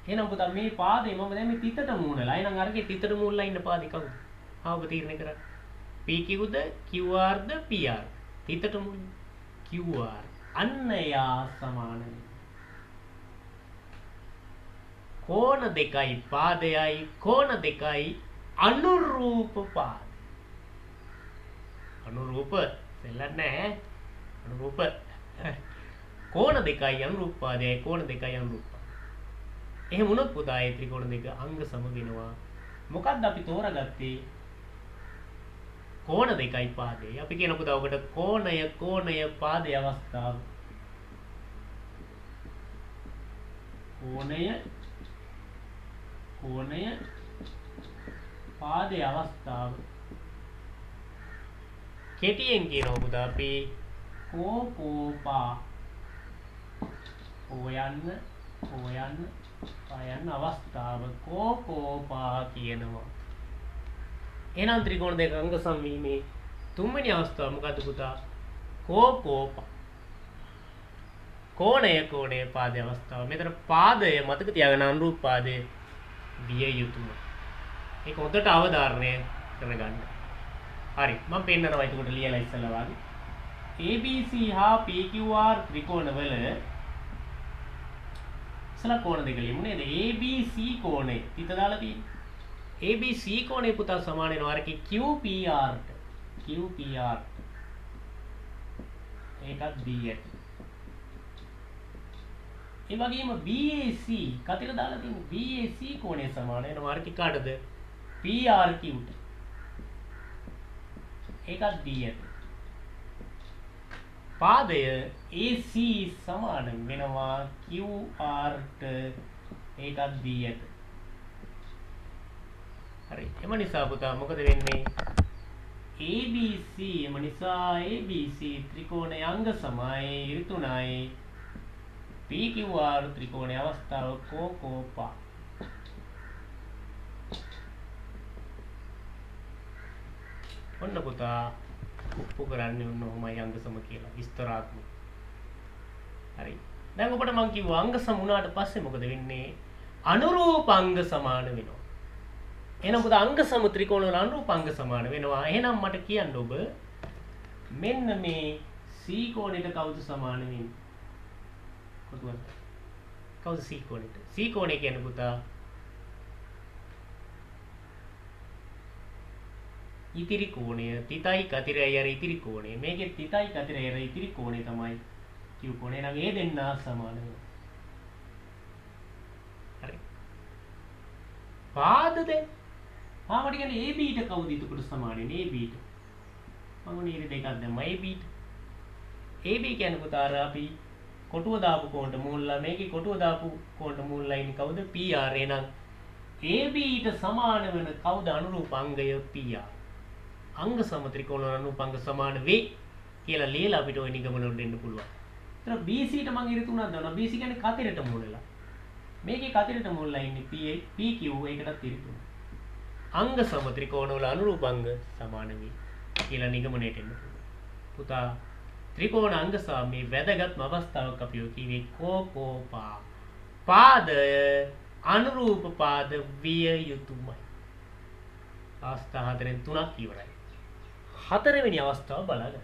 එහෙනම් පුතා මේ පාදේ මම දැන් මේ තිතට මූණලා. එහෙනම් අරගේ තිතට මූණලා ඉන්න පාදේ කවුද? ඔබ තීරණය කරන්න. PQද QRද PR? තිතට මූණ QR. අන්න යා සමාන කෝණ දෙකයි පාදයයි කෝණ දෙකයි අනුරූප පාද. අනුරූප දෙලන්නේ අනුරූප කෝණ දෙකයි අනුරූප පාදයයි කෝණ දෙකයි අනුරූප. එහෙම වුණොත් පුතා ඒ ත්‍රිකෝණ දෙක අංග සම වෙනවා. මොකක්ද අපි තෝරගත්තේ? කෝණ දෙකයි පාදේ. අපි කියන පුතා ඔකට කෝණය පාදේ අවස්ථාව. කෝණය පාදේ අවස්ථාව. කෙටියෙන් කියනවා පුතා අපි කෝපා හොයන්න අවස්ථාව කෝපා කියනවා. එහෙනම් ත්‍රිකෝණ දෙක අංග සමවීමේ තුන්වෙනි අවස්ථාව මොකද පුතා? කෝපා. කෝණය පාදයේ අවස්ථාව. මෙතන පාදය මතක තියාගන්න අනුරූප පාදයේ විය යුතුය. ඒක හොඳට අවධාරණය කරගන්න. හරි. මම පෙන්නනවා ඒකට ලියලා ඉස්සලා වගේ. ABC හා PQR ත්‍රිකෝණවල ඉස්සලා කෝණ දෙක ලියමු නේද? ABC කෝණය හිත දාලා තියෙන්නේ. ABC කෝණය පුතා සමාන වෙනවා අරකේ QPRට. ඒකත් B ඇති. ඒ වගේම BAC කතර දාලා තියෙන BAC කෝණය සමාන වෙනවා අර කාටද PRQ ට. ඒකත් D එක. පාදය AC සමාන වෙනවා QR ට. ඒකත් D එක. හරි. එම නිසා පුතා මොකද වෙන්නේ? ABC එම නිසා ABC ත්‍රිකෝණයේ අංග සමයි ඍතුණයි PQR ත්‍රිකෝණයේ අවස්ථාව කෝපා. ඔන්න පුතා ඔප්පු කරන්නේ ඔන්න ඔහොමයි අංග සම කියලා විස්තරාත්මක. හරි. දැන් ඔබට මම කිව්වා අංග සම වුණාට පස්සේ මොකද වෙන්නේ? අනුරූප අංග සමාන වෙනවා. එහෙනම් පුතා අංග සම ත්‍රිකෝණ වල අනුරූප අංග සමාන වෙනවා. එහෙනම් මට කියන්න ඔබ මෙන්න මේ C කෝණයට කවුද සමාන වෙන්නේ? කවුද C කෝණයට? C කෝණය කියන්නේ පුතා ඉතිරි කෝණය තිතයි කතිරයි අර ඉතිරි කෝණය. මේකේ තිතයි කතිරයි අර ඉතිරි කෝණය තමයි Q කෝණය. නම් ඒ දෙන්නා සමාන වෙනවා. හරි. පාදද? මට කියන්නේ AB ට කවුද එතකොට සමාන වෙන්නේ? AB ට. මම උනේ දෙකක් දැම්මා AB ට. AB කියන්නේ පුතා අර අපි කොටුව දාපු කෝණයට මූලලා මේකේ කොටුව දාපු කෝණයට මූලලා ඉන්නේ කවුද? PR. එහෙනම් AB ට සමාන වෙන කවුද අනුරූප අංගය? PR. අංග සම ත්‍රිකෝණ අනුරූප අංග සමාන වේ කියලා ලියලා අපිට ওই නිගමන වලට එන්න පුළුවන්. ඒතර BC ට මම ඉරි තුනක් දානවා. BC කියන්නේ කතරට මූලලා. මේකේ කතරට මූලලා ඉන්නේ PQ ඒකටත් ඉරි තුන. අංග සම ත්‍රිකෝණ වල අනුරූප අංග සමාන වේ කියලා නිගමනයට එන්න පුළුවන්. පුතා ත්‍රිකෝණ අංග සමයේ වැදගත්ම අවස්ථාවක් අපි ඔය කිව්වේ කෝපා. පාදය අනුරූප පාද විය යුතුයමයි. අවස්ථා හතරෙන් තුනක් ඉවරයි. හතරවෙනි අවස්ථාව බලන්න.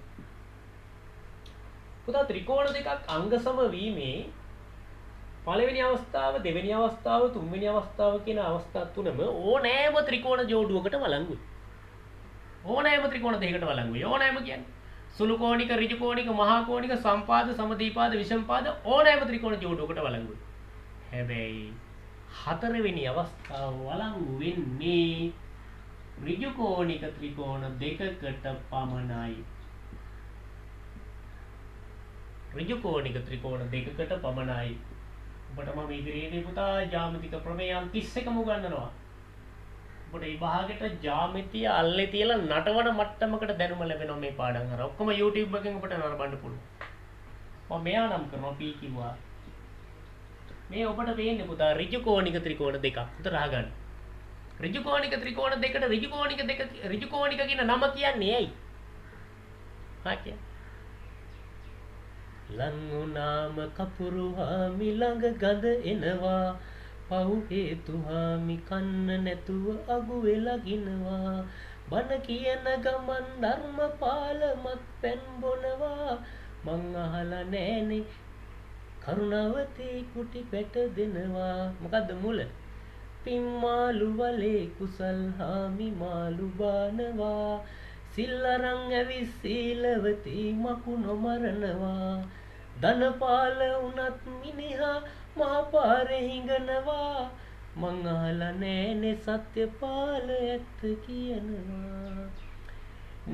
පුතා ත්‍රිකෝණ දෙකක් අංග සම වීමේ පළවෙනි අවස්ථාව, දෙවෙනි අවස්ථාව, තුන්වෙනි අවස්ථාව කියන අවස්ථා තුනම ඕනෑම ත්‍රිකෝණ ජෝඩුවකට වළංගුයි. ඕනෑම ත්‍රිකෝණ දෙකකට වළංගුයි. ඕනෑම කියන්නේ සුළු කෝණික, ඍජු කෝණික, මහා කෝණික, සම්පාද, සමදීපාද, විෂමපාද ඕනෑම ත්‍රිකෝණ ජෝඩුවකට වළංගුයි. හැබැයි හතරවෙනි අවස්ථාව වළංගු වෙන්නේ ඍජු කෝණික ත්‍රිකෝණ දෙකකට පමණයි. ඍජු කෝණික ත්‍රිකෝණ දෙකකට පමණයි. ඔබට මම ඉදිරියේදී පුතා ජ්‍යාමිතික ප්‍රමේයයන් 31ම උගන්වනවා. ඔබට මේ භාගයට ජ්‍යාමිතිය අල්ලේ තියලා නටවන මට්ටමකට දැනුම ලැබෙනවා මේ පාඩම් අර. ඔක්කොම YouTube එකෙන් ඔබට නරඹන්න පුළුවන්. මම මෙයා නම් කරනවා P කිව්වා. මේ ඔබට පේන්නේ පුතා ඍජු කෝණික ත්‍රිකෝණ දෙකක්. උතර අහගන්න. ඍජු කෝණික ත්‍රිකෝණ දෙකට ඍජු කෝණික කියන නම කියන්නේ ඇයි? හා ලං වුණාම කපුරු හාමි ළඟ ගඳ එනවා පව් හේතු හාමි කන්න නැතුව අගු වෙලා ගිනවා බන කියන ගමන් ධර්මපාල මත් පෙන් බොනවා මං අහලා නෑනේ කරුණාවතී කුටි පැට දෙනවා මොකද්ද මුල පිම්මාලු වලේ කුසල් හාමි මාලු බානවා සිල් අරන් ඇවි සීලවතී මකු නොමරනවා ධනපාල උනත් මිනිහා මහපාරේ හිඟනවා මං අහලා නෑනේ සත්‍යපාල ඇත්ත කියනවා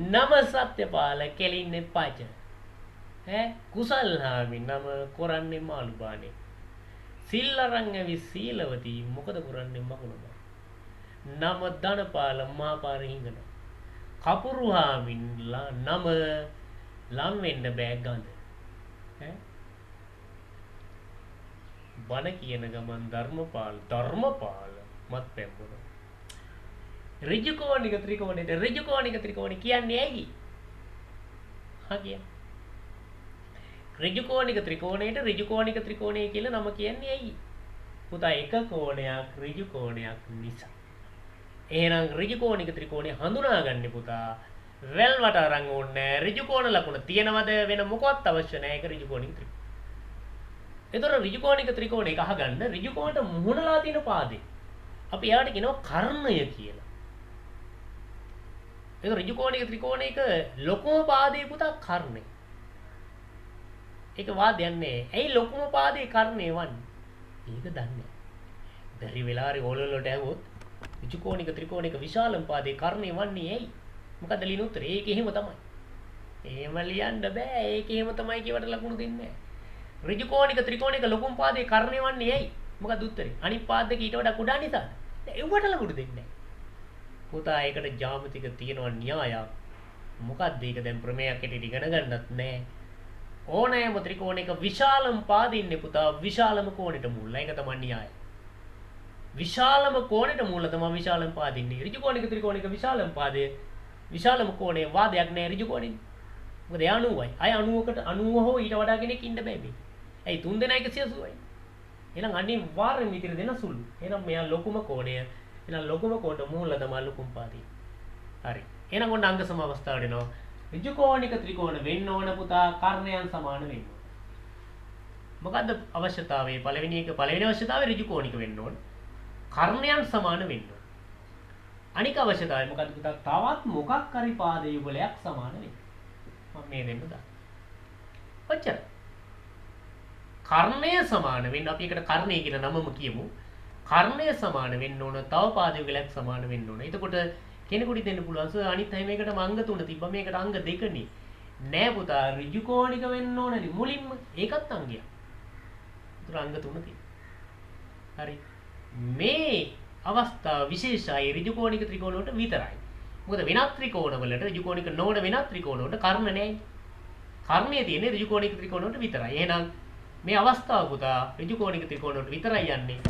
නම සත්‍යපාල කෙලින්නේ පච කුසල් හාමි නම කරන්නේ මාළු බානේ සිල් අරන් ඇවි සීලවතී මොකද කරන්නේ මකු නොමර නම ධනපාල මහපාරේ හිඟනවා කපුරු හාමින්ලා නම ලම් වෙන්න බෑ ගඳ බණ කියන ගමන් ධර්මපාල මත් පැම්බුන ඍජු කෝණික ත්‍රිකෝණයට ඍජු කෝණික ත්‍රිකෝණ කියන්නේ ඇයි? හා කිය. ඍජු කෝණික ත්‍රිකෝණයට ඍජු කෝණික ත්‍රිකෝණය කියලා නම කියන්නේ ඇයි? පුතා එක කෝණයක් ඍජු කෝණයක් නිසා. එහෙනම් ඍජු කෝණික ත්‍රිකෝණය හඳුනාගන්නේ පුතා වැල්වට අරන් ඕනේ ඍජු කෝණ ලකුණ තියෙනවද වෙන මොකවත් අවශ්‍ය නැහැ ඒක ඍජු කෝණික ත්‍රිකෝණ. ඒතර ඍජු කෝණික ත්‍රිකෝණ එක අහගන්න ඍජු කෝණයට මුහුණලා තියෙන පාදේ අපි එයාට කියනවා කර්ණය කියලා. ඒක ඍජු කෝණික ත්‍රිකෝණයක ලොකුම පාදේ පුතා කර්ණය. ඒක වාදයක් නෑ. ඇයි ලොකුම පාදේ කර්ණේ වන්නේ? ඒක දන්නේ නෑ. බැරි වෙලාවේ ඕලොල් වලට ඇහුවොත් ඍජුකෝණික ත්‍රිකෝණික විශාලම පාදේ කර්ණේ වන්නේ ඇයි? මොකද ලියන උත්තරේ? ඒක එහෙම තමයි. එහෙම ලියන්න බෑ. ඒක එහෙම තමයි කියවට ලකුණු දෙන්නේ නෑ. ඍජුකෝණික ත්‍රිකෝණික ලොකුම පාදේ කර්ණේ වන්නේ ඇයි? මොකද උත්තරේ? අනිත් පාද දෙක ඊට වඩා කුඩා නිසාද? ඒවට ලකුණු දෙන්නේ නෑ. පුතා ඒකට ජ්‍යාමිතික තියෙනවා න්‍යායක්. මොකක්ද ඒක දැන් ප්‍රමේයක් හැටියට ඉගෙන ගන්නත් නෑ. ඕනෑම ත්‍රිකෝණයක විශාලම පාදේ ඉන්නේ පුතා විශාලම කෝණයට මුල්ල. ඒක තමයි න්‍යාය. විශාලම කෝණයට මුල්ල තමයි විශාලම පාදේ ඉන්නේ. ඍජුකෝණික ත්‍රිකෝණයක විශාලම පාදයේ විශාලම කෝණයේ වාදයක් නෑ ඍජුකෝණේ. මොකද ඒ 90යි. අය 90කට 90 හෝ ඊට වඩා කෙනෙක් ඉන්න බෑ මේ. ඇයි 3 දෙනා 180යි. එහෙනම් අනිවාර්යෙන් විතර දෙන සුළු. එහෙනම් මෙයා ලොකුම කෝණය. එහෙනම් ලොකුම කෝණයට මුල්ල තමයි ලොකුම පාදේ. හරි. එහෙනම් ඔන්න අංග සම අවස්ථාවට එනවා. ඍජුකෝණික ත්‍රිකෝණ වෙන්න ඕන පුතා කර්ණයන් සමාන වෙන්න ඕන. මොකද්ද අවශ්‍යතාවය? පළවෙනි අවශ්‍යතාවය ඍජුකෝණික වෙන්න ඕන. කර්ණයන් සමාන වෙන්න ඕන. අනික අවශ්‍යතාවය මොකද්ද පුතා? තවත් මොකක් හරි පාද යුගලයක් සමාන වෙන්න. මම මේ දෙන්න දාන්න. ඔච්චර. කර්ණය සමාන වෙන්න අපි එකට කර්ණය කියන නමම කියමු. කර්ණය සමාන වෙන්න ඕන. තව පාද යුගලයක් සමාන වෙන්න ඕන. එතකොට කෙනෙකුට දෙන්න පුළුවන් සර් අනිත් හැම එකටම අංග 3 තිබ්බා මේකට අංග 2නේ නෑ පුතා ඍජුකෝණික වෙන්න ඕනනේ මුලින්ම ඒකත් අංගයක්. ඒතර අංග 3 තියෙනවා. හරි. මේ අවස්ථාව විශේෂයි ඍජුකෝණික ත්‍රිකෝණ වලට විතරයි. මොකද වෙනත් ත්‍රිකෝණ වලට ඍජුකෝණික නොවන වෙනත් ත්‍රිකෝණ වලට කර්ණ නෑනේ. කර්ණයේ තියෙන්නේ ඍජුකෝණික ත්‍රිකෝණ වලට විතරයි. එහෙනම් මේ අවස්ථාව පුතා ඍජුකෝණික ත්‍රිකෝණ වලට විතරයි යන්නේ.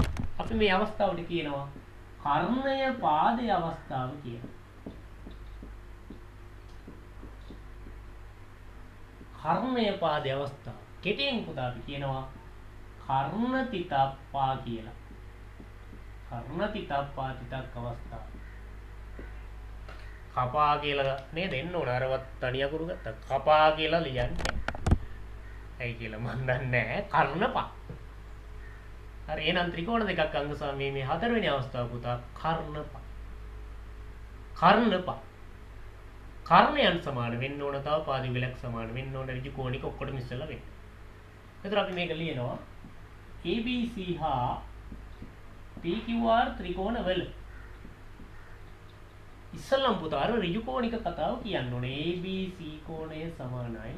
අපි මේ අවස්ථාවට කියනවා කර්ණය පාදයේ අවස්ථාව කියලා. කර්ණය පාදයේ අවස්ථාව. කෙටියෙන් පුතා අපි කියනවා කර්ණතිතප්පා කියලා. කර්ණතිතප්පා තිතක් අවස්ථාව. කපා කියලා නේද එන්න ඕන අරවත් තනි අකුරු ගත්තා. කපා කියලා ලියන්නේ. ඇයි කියලා මන් දන්නේ නැහැ. කර්ණපා. හරි එහෙනම් ත්‍රිකෝණ දෙකක් අංග සමයේ මේ හතරවෙනි අවස්ථාව පුතා කර්ණපා. කර්ණපා. කර්ණයන් සමාන වෙන්න ඕන තව පාද යුගලයක් සමාන වෙන්න ඕන ඍජුකෝණික ඔක්කොටම ඉස්සෙල්ලා වෙන්න. එතකොට අපි මේක ලියනවා ABC හා PQR ත්‍රිකෝණ වල ඉස්සෙල්ලම පුතා අර ඍජුකෝණික කතාව කියන්න ඕනේ. ABC කෝණය සමානයි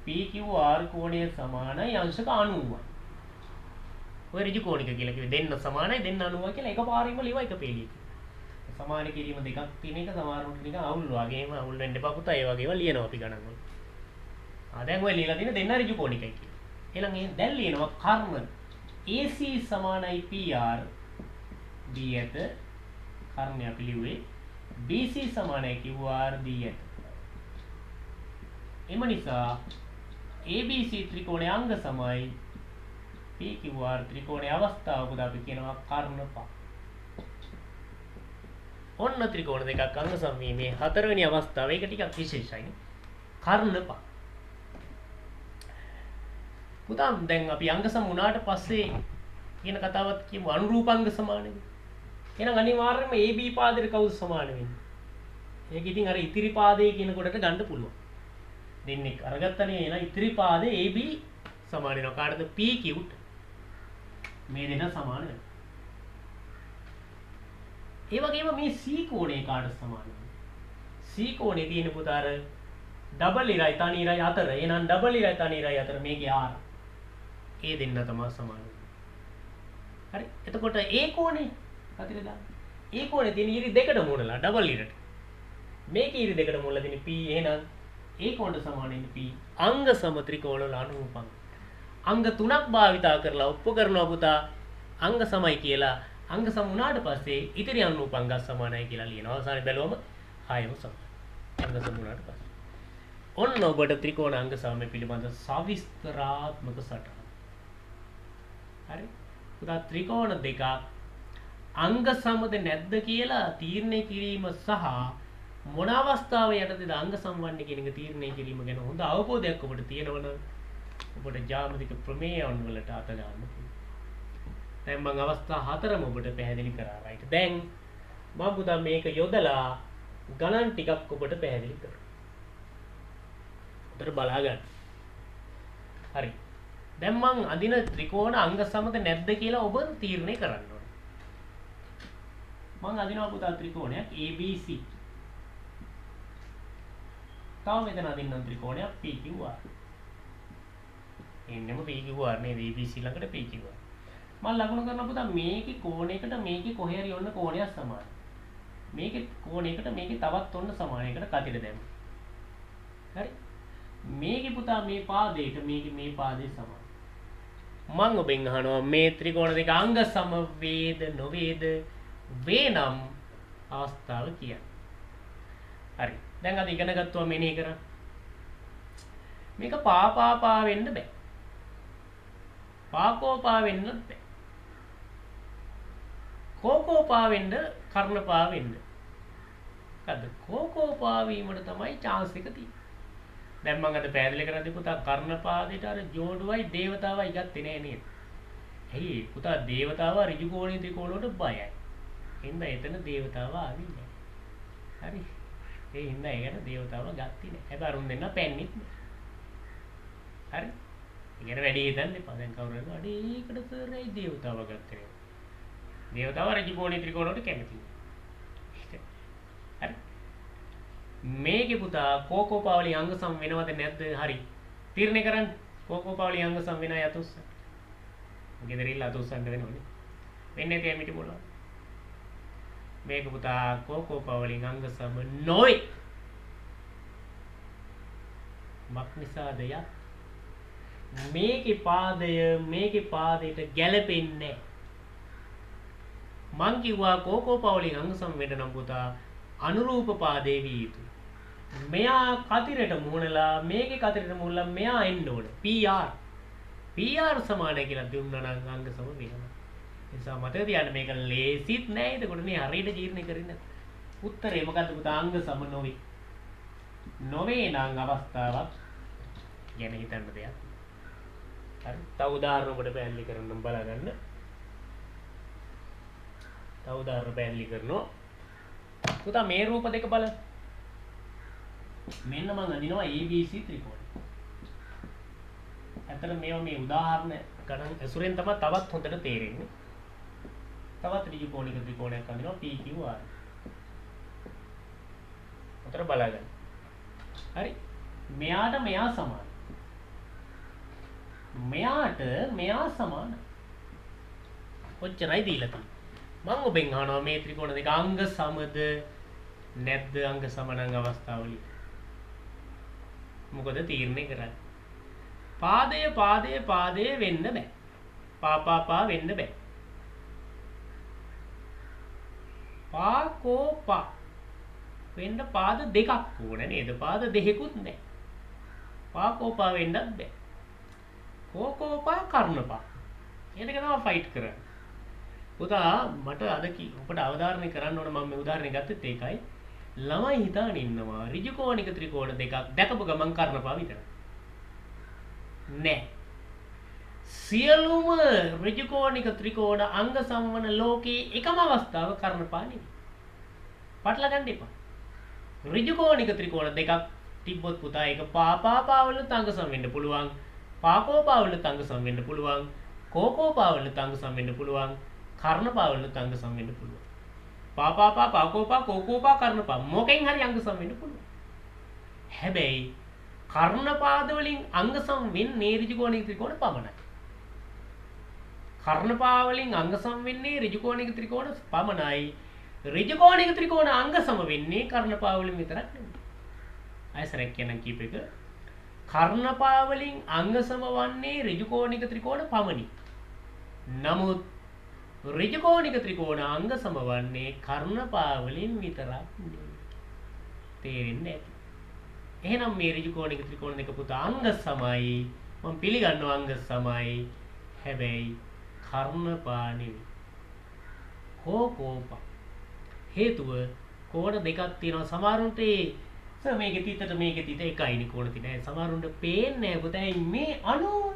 PQR කෝණය සමානයි අංශක 90යි. ඔය ඍජුකෝණික කියලා කිව්වේ දෙන්න සමානයි දෙන්න 90යි කියලා එකපාරින්ම ලියවා එක පේලියක. සමාන කිරීම දෙකක් තියෙන එක සමහරවිට නිකන් අවුල් වගේම අවුල් වෙන්න එපා පුතා. ඒ වගේම ලියනවා අපි ගණන් වල. දැන් ඔය ලියලා තියෙන දෙන්න ඍජුකෝණිකයි කියලා. එහෙනම් ඒ දැන් ලියනවා කර්ණ AC සමානයි PR D ඇත කර්ණය අපි ලිව්වේ BC සමානයි QR D ඇත. එම නිසා ABC ත්‍රිකෝණයේ අංග සමයි PQR ත්‍රිකෝණයේ අවස්ථාව පුතා අපි කියනවා කර්ණපා. ඔන්න ත්‍රිකෝණ දෙකක් අංග සමීපයේ හතරවෙනි අවස්ථාව. ඒක ටිකක් විශේෂයි. කර්ණපා. පුතා දැන් අපි අංග සම වුණාට පස්සේ කියන කතාවත් කියමු අනුරූපාංග සමානයි. එහෙනම් අනිවාර්යයෙන්ම AB පාදයට කවුද සමාන වෙන්නේ? ඒක ඉතින් අර ඉතිරි පාදයේ කියන කොටට ගන්න පුළුවන්. දෙන්නේ අරගත්තනේ එහෙනම් ඉතිරි පාදයේ AB සමාන වෙනවා. කාටද? PQ ට. මේ දෙන්න සමාන වෙනවා. ඒ වගේම මේ C කෝණය කාට සමාන වෙනවා? C කෝණේ තියෙන පුතා අර ඩබල් ඉරයි තනි ඉරයි අතර. එහෙනම් ඩබල් ඉරයි තනි ඉරයි අතර මේකේ R. ඒ දෙන්න තමයි සමාන වෙන්නේ. හරි. එතකොට A කෝණේ කතරේ දාන්න. A කෝණේ තියෙන ඉරි දෙකට මුණලා ඩබල් ඉරට. මේකේ ඉරි දෙකට මුණලා තියෙන P. එහෙනම් A කෝණයට සමාන වෙන්නේ P. අංග සම ත්‍රිකෝණ වල අනුරූපංග. අංග තුනක් භාවිතා කරලා ඔප්පු කරනවා පුතා අංග සමයි කියලා. අංග සම වුණාට පස්සේ ඉතිරි අනුරූපංග සමානයි කියලා ලියනවා. අවසානයේ බැලුවම හයම සමානයි. අංග සම වුණාට පස්සේ. ඔන්න ඔබට ත්‍රිකෝණ අංග සමය පිළිබඳ සවිස්තරාත්මක සටහන. හරි. පුතා ත්‍රිකෝණ දෙකක් අංග සමද නැද්ද කියලා තීරණය කිරීම සහ මොන අවස්ථාව යටතේද අංග සම්වන්නේ කියන එක තීරණය කිරීම ගැන හොඳ අවබෝධයක් ඔබට තියෙනවනම් ඔබට ජ්‍යාමිතික ප්‍රමේයයන් වලට අත ගන්න පුළුවන්. දැන් මම අවස්ථා හතරම ඔබට පැහැදිලි කරා. right. දැන් මම පුතා මේක යොදලා ගණන් ටිකක් ඔබට පැහැදිලි කරනවා. උතර බලා ගන්න. හරි. දැන් මං අදින ත්‍රිකෝණ අංග සමද නැද්ද කියලා ඔබ තීරණය කරන්න ඕනේ. මං අදිනවා පුතා ත්‍රිකෝණයක් ABC. තව මෙතන අදින්නම් ත්‍රිකෝණයක් PQR. එන්නෙම PQR නේද ABC ළඟට PQR. මම ලකුණු කරන පුතා මේකේ කෝණයකට මේකේ කොහේ හරි ඔන්න කෝණයක් සමානයි. මේකේ කෝණයකට මේකේ තවත් ඔන්න සමානයකට කතිර දැම්ම. හරි. මේකේ පුතා මේ පාදයට මේකේ මේ පාදේ සමානයි. මම ඔබෙන් අහනවා මේ ත්‍රිකෝණ දෙක අංග සම වේද නොවේද? වේනම් අවස්ථාව කියන්න. හරි. දැන් අද ඉගෙන ගත්තා මෙනෙහි කරා. මේක පා වෙන්න බෑ. පාකෝපා වෙන්නත් බෑ. කෝකෝපා වෙන්න කර්ණපා වෙන්න. මොකද්ද? කෝකෝපා වීමට තමයි chance එක තියෙන්නේ. දැන් මම අද පැහැදිලි කරද්දී පුතා කර්ණපාදයට අර ජෝඩුවයි දේවතාවයි ගත්තේ නෑ නේද? ඇයි පුතා දේවතාවා ඍජු කෝණී ත්‍රිකෝණ වලට බයයි. හින්දා එතන දේවතාව ආවේ නෑ. හරි. ඒ හින්දා ඒකට දේවතාව ගත්තේ නෑ. හැබැයි අරුන් දෙන්න පැන්නෙත් නෑ. හරි. ඉගෙන වැඩි හිතන්න එපා. දැන් කවුරු හරි අඩේකට සර් ඇයි දේවතාව ගත්තේ නෑ. දේවතාව ඍජු කෝණී ත්‍රිකෝණ වලට කැමති නෑ. හරි. මේකේ පුතා කෝකෝපාවලි අංග සම වෙනවද නැද්ද? හරි. තීරණය කරන්න. කෝකෝපාවලි අංග සම වෙනා යතුස්ස. ගෙදරින් අතුස්සන්න වෙනවනේ. වෙන්නේ තේ මිටි මොනවා? මේක පුතා කෝකෝපාවලි අංග සම නොයි. මක් නිසාද ය? මේකේ පාදයට ගැලපෙන්නේ මං කිව්වා කෝකෝපාවලි අංග සම වෙන්න නම් පුතා අනුරූප පාදේ විය යුතුයි. මෙයා කතිරට මුහුණලා මේකේ කතිරට මුහුණලා මෙයා එන්න ඕන. PR සමානයි කියලා දුන්නා නම් අංග සම වෙනවා. ඒ නිසා මතක තියාගන්න මේක ලේසිත් නෑ. ඒකට මේ හරියට ජීර්ණය කරන්න. උත්තරේ මොකද්ද පුතා? අංග සම නොවේ. නොවේ නම් අවස්ථාවක් ගැන හිතන්න දෙයක්. හරි. තව උදාහරණයකට පැහැදිලි කරන්න බලගන්න. තව උදාහරණ පැහැදිලි කරනවා. පුතා මේ රූප දෙක බලන්න. මෙන්න මම අඳිනවා ABC ත්‍රිකෝණය. ඇත්තට මේවා මේ උදාහරණ ගණන් ඇසුරෙන් තමයි තවත් හොඳට තේරෙන්නේ. තවත් ඍජු කෝණික ත්‍රිකෝණයක් අඳිනවා PQR. උතර බලගන්න. හරි. මෙයාට මෙයා සමානයි. මෙයාට මෙයා සමානයි. ඔච්චරයි දීලා තියෙන්නේ. මම ඔබෙන් අහනවා මේ ත්‍රිකෝණ දෙක අංග සමද නැද්ද? අංග සම නම් අවස්ථාවලින් මොකද තීරණය කරන්නේ? පාදය වෙන්න බෑ. පා වෙන්න බෑ. පාකෝපා වෙන්න පාද දෙකක් ඕන නේද? පාද දෙකකුත් නැහැ. පාකෝපා වෙන්නත් බෑ. කෝකෝපා කර්ණපා. මේ දෙක තමයි ෆයිට් කරන්නේ. පුතා මට අද ඔබට අවධාරණය කරන්න ඕන මම මේ උදාහරණය ගත්තත් ඒකයි. ළමයි හිතාන ඉන්නවා ඍජු කෝණික ත්‍රිකෝණ දෙකක් දැකපු ගමන් කර්ණපා විතරයි. නෑ. සියලුම ඍජු කෝණික ත්‍රිකෝණ අංග සමවන ලෝකයේ එකම අවස්ථාව කර්ණපා නෙවෙයි. පටල ගන්න එපා. ඍජු කෝණික ත්‍රිකෝණ දෙකක් තිබ්බොත් පුතා ඒක පාවල අංග සම වෙන්න පුළුවන්. පාකෝපාවල අංග සම වෙන්න පුළුවන්. කෝකෝපාවල අංග සම වෙන්න පුළුවන්. කර්ණපාවල අංග සම වෙන්න පුළුවන්. පාකෝපා කෝකෝපා කර්ණපා මොකෙන් හරි අංග සම වෙන්න පුළුවන්. හැබැයි කර්ණපාද වලින් අංග සම වෙන්නේ ඍජු කෝණික ත්‍රිකෝණ පමණයි. කර්ණපා වලින් අංග සම වෙන්නේ ඍජු කෝණික ත්‍රිකෝණ පමණයි. ඍජු කෝණික ත්‍රිකෝණ අංග සම වෙන්නේ කර්ණපා වලින් විතරක් නෙමෙයි. අයසරක් කියන කීප එක කර්ණපා වලින් අංග සම වන්නේ ඍජු කෝණික ත්‍රිකෝණ පමණි. නමුත් ඍජු කෝණික ත්‍රිකෝණ අංග සම වන්නේ කර්ණපා වලින් විතරක් නෙමෙයි. තේරෙන්නේ නැති. එහෙනම් මේ ඍජු කෝණික ත්‍රිකෝණ දෙක පුතා අංග සමයි. මම පිළිගන්නවා අංග සමයි. හැබැයි කර්ණපා නෙවෙයි. කෝකෝපා. හේතුව කෝණ දෙකක් තියෙනවා. සමහරුන්ට මේකේ තිතට මේකේ තිත එකයිනේ කෝණ තියෙන. සමහරුන්ට පේන්නේ නැහැ පුතේ මේ 90.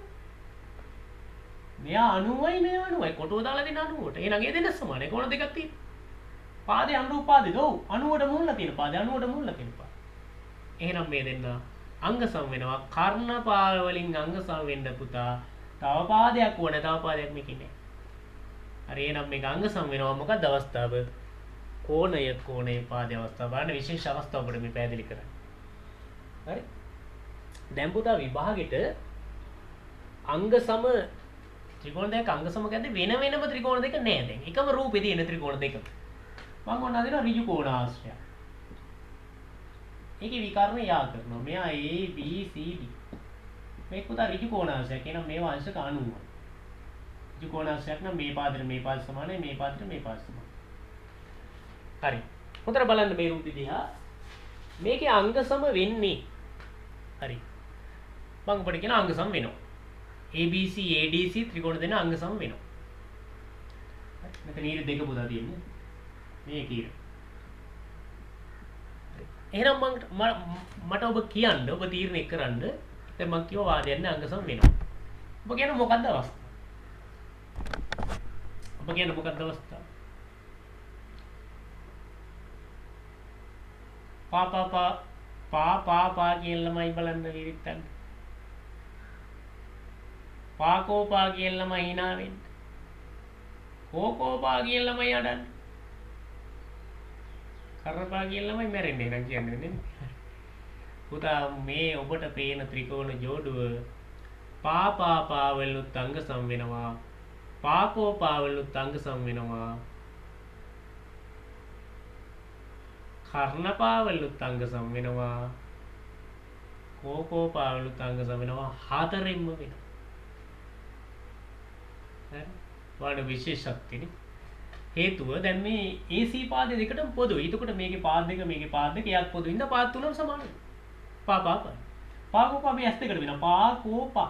මෙයා 90යි මෙයා 90යි. කොටුව දාලා දෙන 90ට. එහෙනම් ඒ දෙන්න සමානයි. කෝණ දෙකක් තියෙනවා. පාදේ අනුරූප පාදේ. ඔව් 90ට මුල්ලා තියෙන පාදේ 90ට මුල්ලා තියෙන පාදේ. එහෙනම් මේ දෙන්න අංග සම වෙනවා. කර්ණපාල වලින් අංග සම වෙන්න පුතා තව පාදයක් ඕනේ. තව පාදයක් මේකේ නෑ. හරි එහෙනම් මේක අංග සම වෙනවා. මොකක්ද අවස්ථාව? කෝණයේ පාදයේ අවස්ථාව. බලන්න විශේෂ අවස්ථාව අපිට මේ පැහැදිලි කරන්න. හරි. දැන් පුතා විභාගෙට අංග සම ත්‍රිකෝණ දෙක අංග සම ගත්තේ වෙන වෙනම ත්‍රිකෝණ දෙක නෑ දැන්. එකම රූපේ තියෙන ත්‍රිකෝණ දෙක. මම ඔන්න අදිනවා ඍජු කෝණාශ්‍රය. ඒකේ විකර්ණ යා කරනවා. මෙයා A B C D. මේක පුතා ඍජු කෝණාශ්‍රය කියන මේවා අංශක 90. ඍජු කෝණාශ්‍රයක් නම් මේ පාදෙට මේ පාද සමානයි මේ පාදෙට මේ පාද සමානයි. හරි. හොඳට බලන්න මේ රූපෙ දිහා. මේකේ අංග සම වෙන්නේ. හරි. මම ඔබට කියන අංග සම වෙනවා. ABC ADC ත්‍රිකෝණ දෙන අංග සම වෙනවා. මෙතන ඊට දෙක පුතා තියෙන්නේ. මේක ඊට. එහෙනම් මට ඔබ කියන්න ඔබ තීරණය කරන්න. දැන් මම කියව වාදයක් නෑ අංග සම වෙනවා. ඔබ කියන මොකක්ද අවස්ථාව? ඔබ කියන මොකක්ද අවස්ථාව? පා කියන ළමයි බලන්න විවිත්තන්න. පාකෝපා කියන ළමයි hina වෙන්න. කෝකෝපා කියන ළමයි අඩන්න. කරපා කියන ළමයි මැරෙන්නේ නම් කියන්නේ නේ. පුතා මේ ඔබට පේන ත්‍රිකෝණ ජෝඩුව පා වලුත් අංග සම වෙනවා. පාකෝපා වලුත් අංග සම වෙනවා. කර්ණපා වලුත් අංග සම වෙනවා. කෝකෝපා වලුත් අංග සම වෙනවා. හතරෙන්ම වෙනවා. වාඩ විශේෂත්වනේ හේතුව දැන් මේ AC පාද දෙකටම පොදුයි. එතකොට මේකේ පාද දෙක මේකේ පාද දෙක එකක් පොදුයි. ඉඳ පාද තුනම සමානයි. පාකෝපා මේ S දෙකට වෙනවා. කෝකෝපා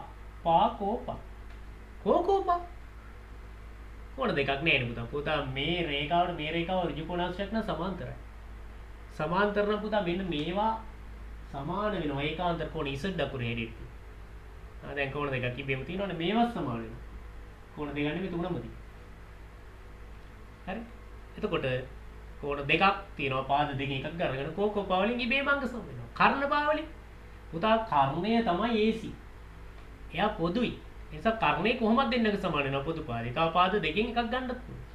කොන දෙකක් නෑ නේ පුතා. මේ රේඛාවට මේ රේඛාව ඍජු කෝණාංශයක් නම් සමාන්තරයි. සමාන්තර නම් පුතා මෙන්න මේවා සමාන වෙනවා. ඒකාන්තර කෝණ Z අකුරේ හැටියට. දැන් කෝණ දෙකක් ඉබේම තියෙනවනේ මේවත් සමාන වෙනවා. කෝණ දෙක නෙමෙයි තුනම තියෙනවා. හරි. එතකොට කෝණ දෙකක් තියෙනවා. පාද දෙකෙන් එකක් ගන්නගෙන කෝකෝපා වලින් ඉබේම අංග සම වෙනවා. කර්ණපා වලින් පුතා කර්ණය තමයි AC. එයා පොදුයි. ඒ නිසා කර්ණේ කොහොමද දෙන්නක සමාන වෙනවා පොදු පාදේ. තව පාද දෙකෙන් එකක් ගන්නත් පුළුවන්.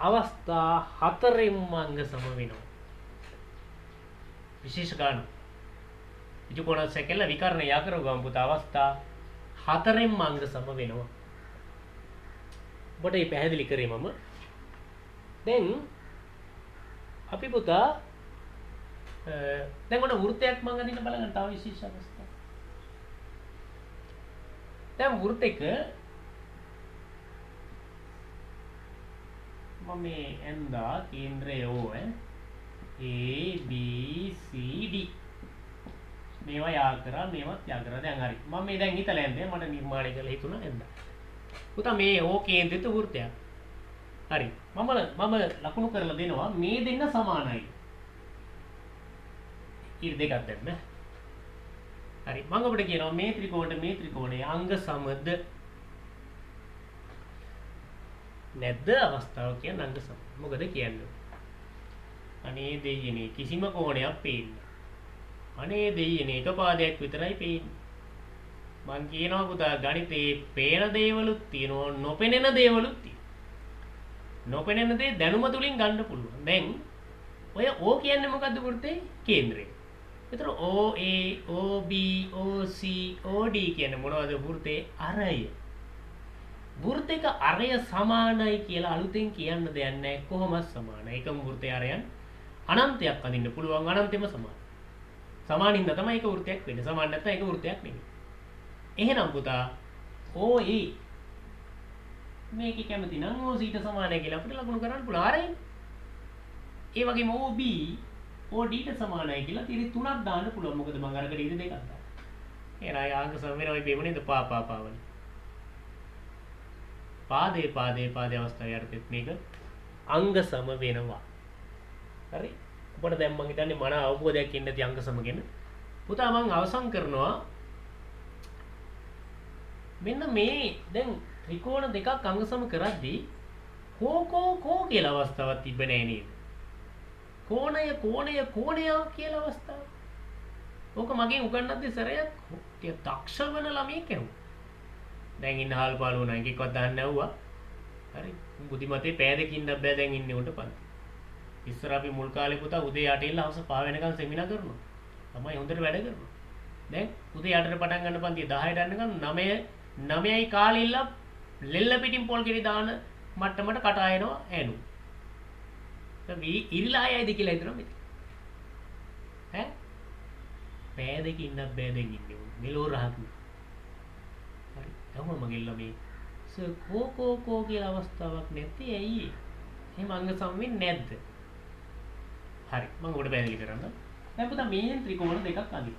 අවස්ථා හතරෙන්ම අංග සම වෙනවා. විශේෂ කාරණා. ඍජු කෝණාංශය කියලා විකර්ණ යා කරව ගමු පුතා. අවස්ථා හතරෙන්ම අංග සම වෙනවා. ඔබට මේ පැහැදිලි කරේ මම. දැන් අපි පුතා දැන් ඔන්න වෘත්තයක් මම අදින්න බලන්න තව විශේෂ අවස්ථා. දැන් වෘත්තයක මම මේ ඇන්දා කේන්ද්‍රය O A B C D මේවා යා කරා මේවත් යා කරා. දැන් හරි. මම මේ දැන් හිතලා යන්නේ මට නිර්මාණය කරලා හිතුණා ඇන්දා. පුතා මේ O කේන්ද්‍රිත වෘත්තයක්. හරි. මම ලකුණු කරලා දෙනවා මේ දෙන්න සමානයි. ඊට දෙකක් දැම්ම. හරි. මම ඔබට කියනවා මේ ත්‍රිකෝණයේ අංග සමද නැද්ද අවස්ථාව කියන්නේ අංග සම. මොකද කියන්නේ? අනේ දෙයියනේ කිසිම කෝණයක් පේන්නේ. අනේ දෙයියනේ එක පාදයක් විතරයි පේන්නේ. මං කියනවා පුතා ගණිතේ පේන දේවලුත් තියෙනවා නොපෙනෙන දේවලුත් තියෙනවා. නොපෙනෙන දේ දැනුම තුලින් ගන්න පුළුවන්. දැන් ඔය O කියන්නේ මොකද්ද වෘත්තේ? කේන්ද්‍රය. ඒතර OA OB OC OD කියන්නේ මොනවද වෘත්තේ අරය. වෘත්තයක අරය සමානයි කියලා අලුතෙන් කියන්න දෙයක් නැහැ. කොහොමද සමානයි? එකම වෘත්තයේ අරයන් අනන්තයක් අඳින්න පුළුවන්. අනන්තෙම සමාන. සමානින්ද තමයි එක වෘත්තයක් වෙන්නේ. සමාන නැත්නම් එක වෘත්තයක් නෙමෙයි. එහෙනම් පුතා OA මේකේ කැමති නම් OC ට සමානයි කියලා අපිට ලකුණු කරන්න පුළුවන්. අරයි. ඒ වගේම OB OD ට සමානයි කියලා තිරි තුනක් දාන්න පුළුවන්. මොකද මම අරකට ඉරි දෙකක් දානවා. එහෙනම් ආංග සම වෙනවා මේ බේම නේද පාවල. පාදේ අවස්ථාවේ අර්ථෙත් මේක අංග සම වෙනවා. හරි. ඔබට දැන් මම හිතන්නේ මන අවබෝධයක් ඉන්න ඇති අංග සම ගැන. පුතා මම අවසන් කරනවා. මෙන්න මේ දැන් ත්‍රිකෝණ දෙකක් අංග සම කරද්දී කෝ කියලා අවස්ථාවක් තිබ්බ නෑ නේද? කෝණය කියලා අවස්ථාවක්. ඕක මගෙන් උගන්නද්දි සරයක් ටික දක්ෂ වෙන ළමයෙක් කෙනෙක්. දැන් ඉන්න හාල් පාළුව නම් එකෙක්වත් දාන්න නැවුවා. හරි. බුද්ධිමතේ පෑ දෙකින් බෑ දැන් ඉන්නේ උන්ට පන්ති. ඉස්සර අපි මුල් කාලේ පුතා උදේ 8 ඉල්ල හවස 5 වෙනකන් සෙමිනා කරනවා. තමයි හොඳට වැඩ කරනවා. දැන් උදේ 8ට පටන් ගන්න පන්ති 10ට යනකම් 9යි කාලේ ඉල්ල ලෙල්ල පිටින් පොල් කිරි දාන මට්ටමට කටා එනවා ඇනු. දැන් ඉරිලා ආයයිද කියලා හිතනවා මෙතන. ඈ? පෑ දෙකින් ඉන්නත් බෑ දැන් ඉන්නේ. මෙලෝ රහත්. හරි. තමයි මගේ ළමයි. කෝ කියලා අවස්ථාවක් නැති ඇයි? එහෙම අංග සම්වෙන්නේ නැද්ද? හරි. මම උඩ පැහැදිලි කරන්න. දැන් පුතා මේ ත්‍රිකෝණ දෙකක් අඳින්න.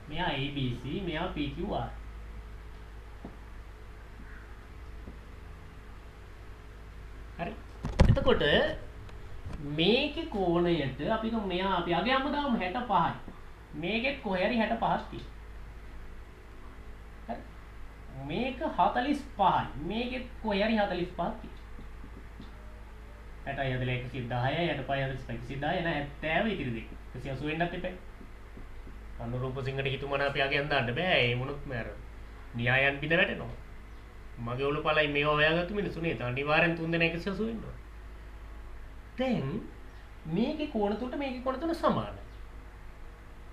මෙයා ABC, මෙයා PQR. හරි. එතකොට මේකේ කෝණයට අපි මෙයා අපි අගයම දාමු 65යි. මේකෙත් කොහේ හරි 65ක් තියෙනවා. හරි. මේක 45යි. මේකෙත් කොහේ හරි 45ක් තියෙනවා. 60යි 110යි 65යි 110යි නෑ 70 ඉතිරි දෙක. 180 වෙන්නත් එපා. අනුරූප සිංහට හිතුමන අපි අගයන් දාන්න බෑ. ඒ මොනොත් මෑර. න්‍යායයන් බිඳ වැටෙනවා. මගේ ඔලු පළයි මේව හොයාගත්තු මිනිස්සු නේද? අනිවාර්යෙන් 3 දෙනා 180 වෙන්න ඕන. දැන් මේකේ කෝණ තුනට මේකේ කෝණ තුන සමානයි.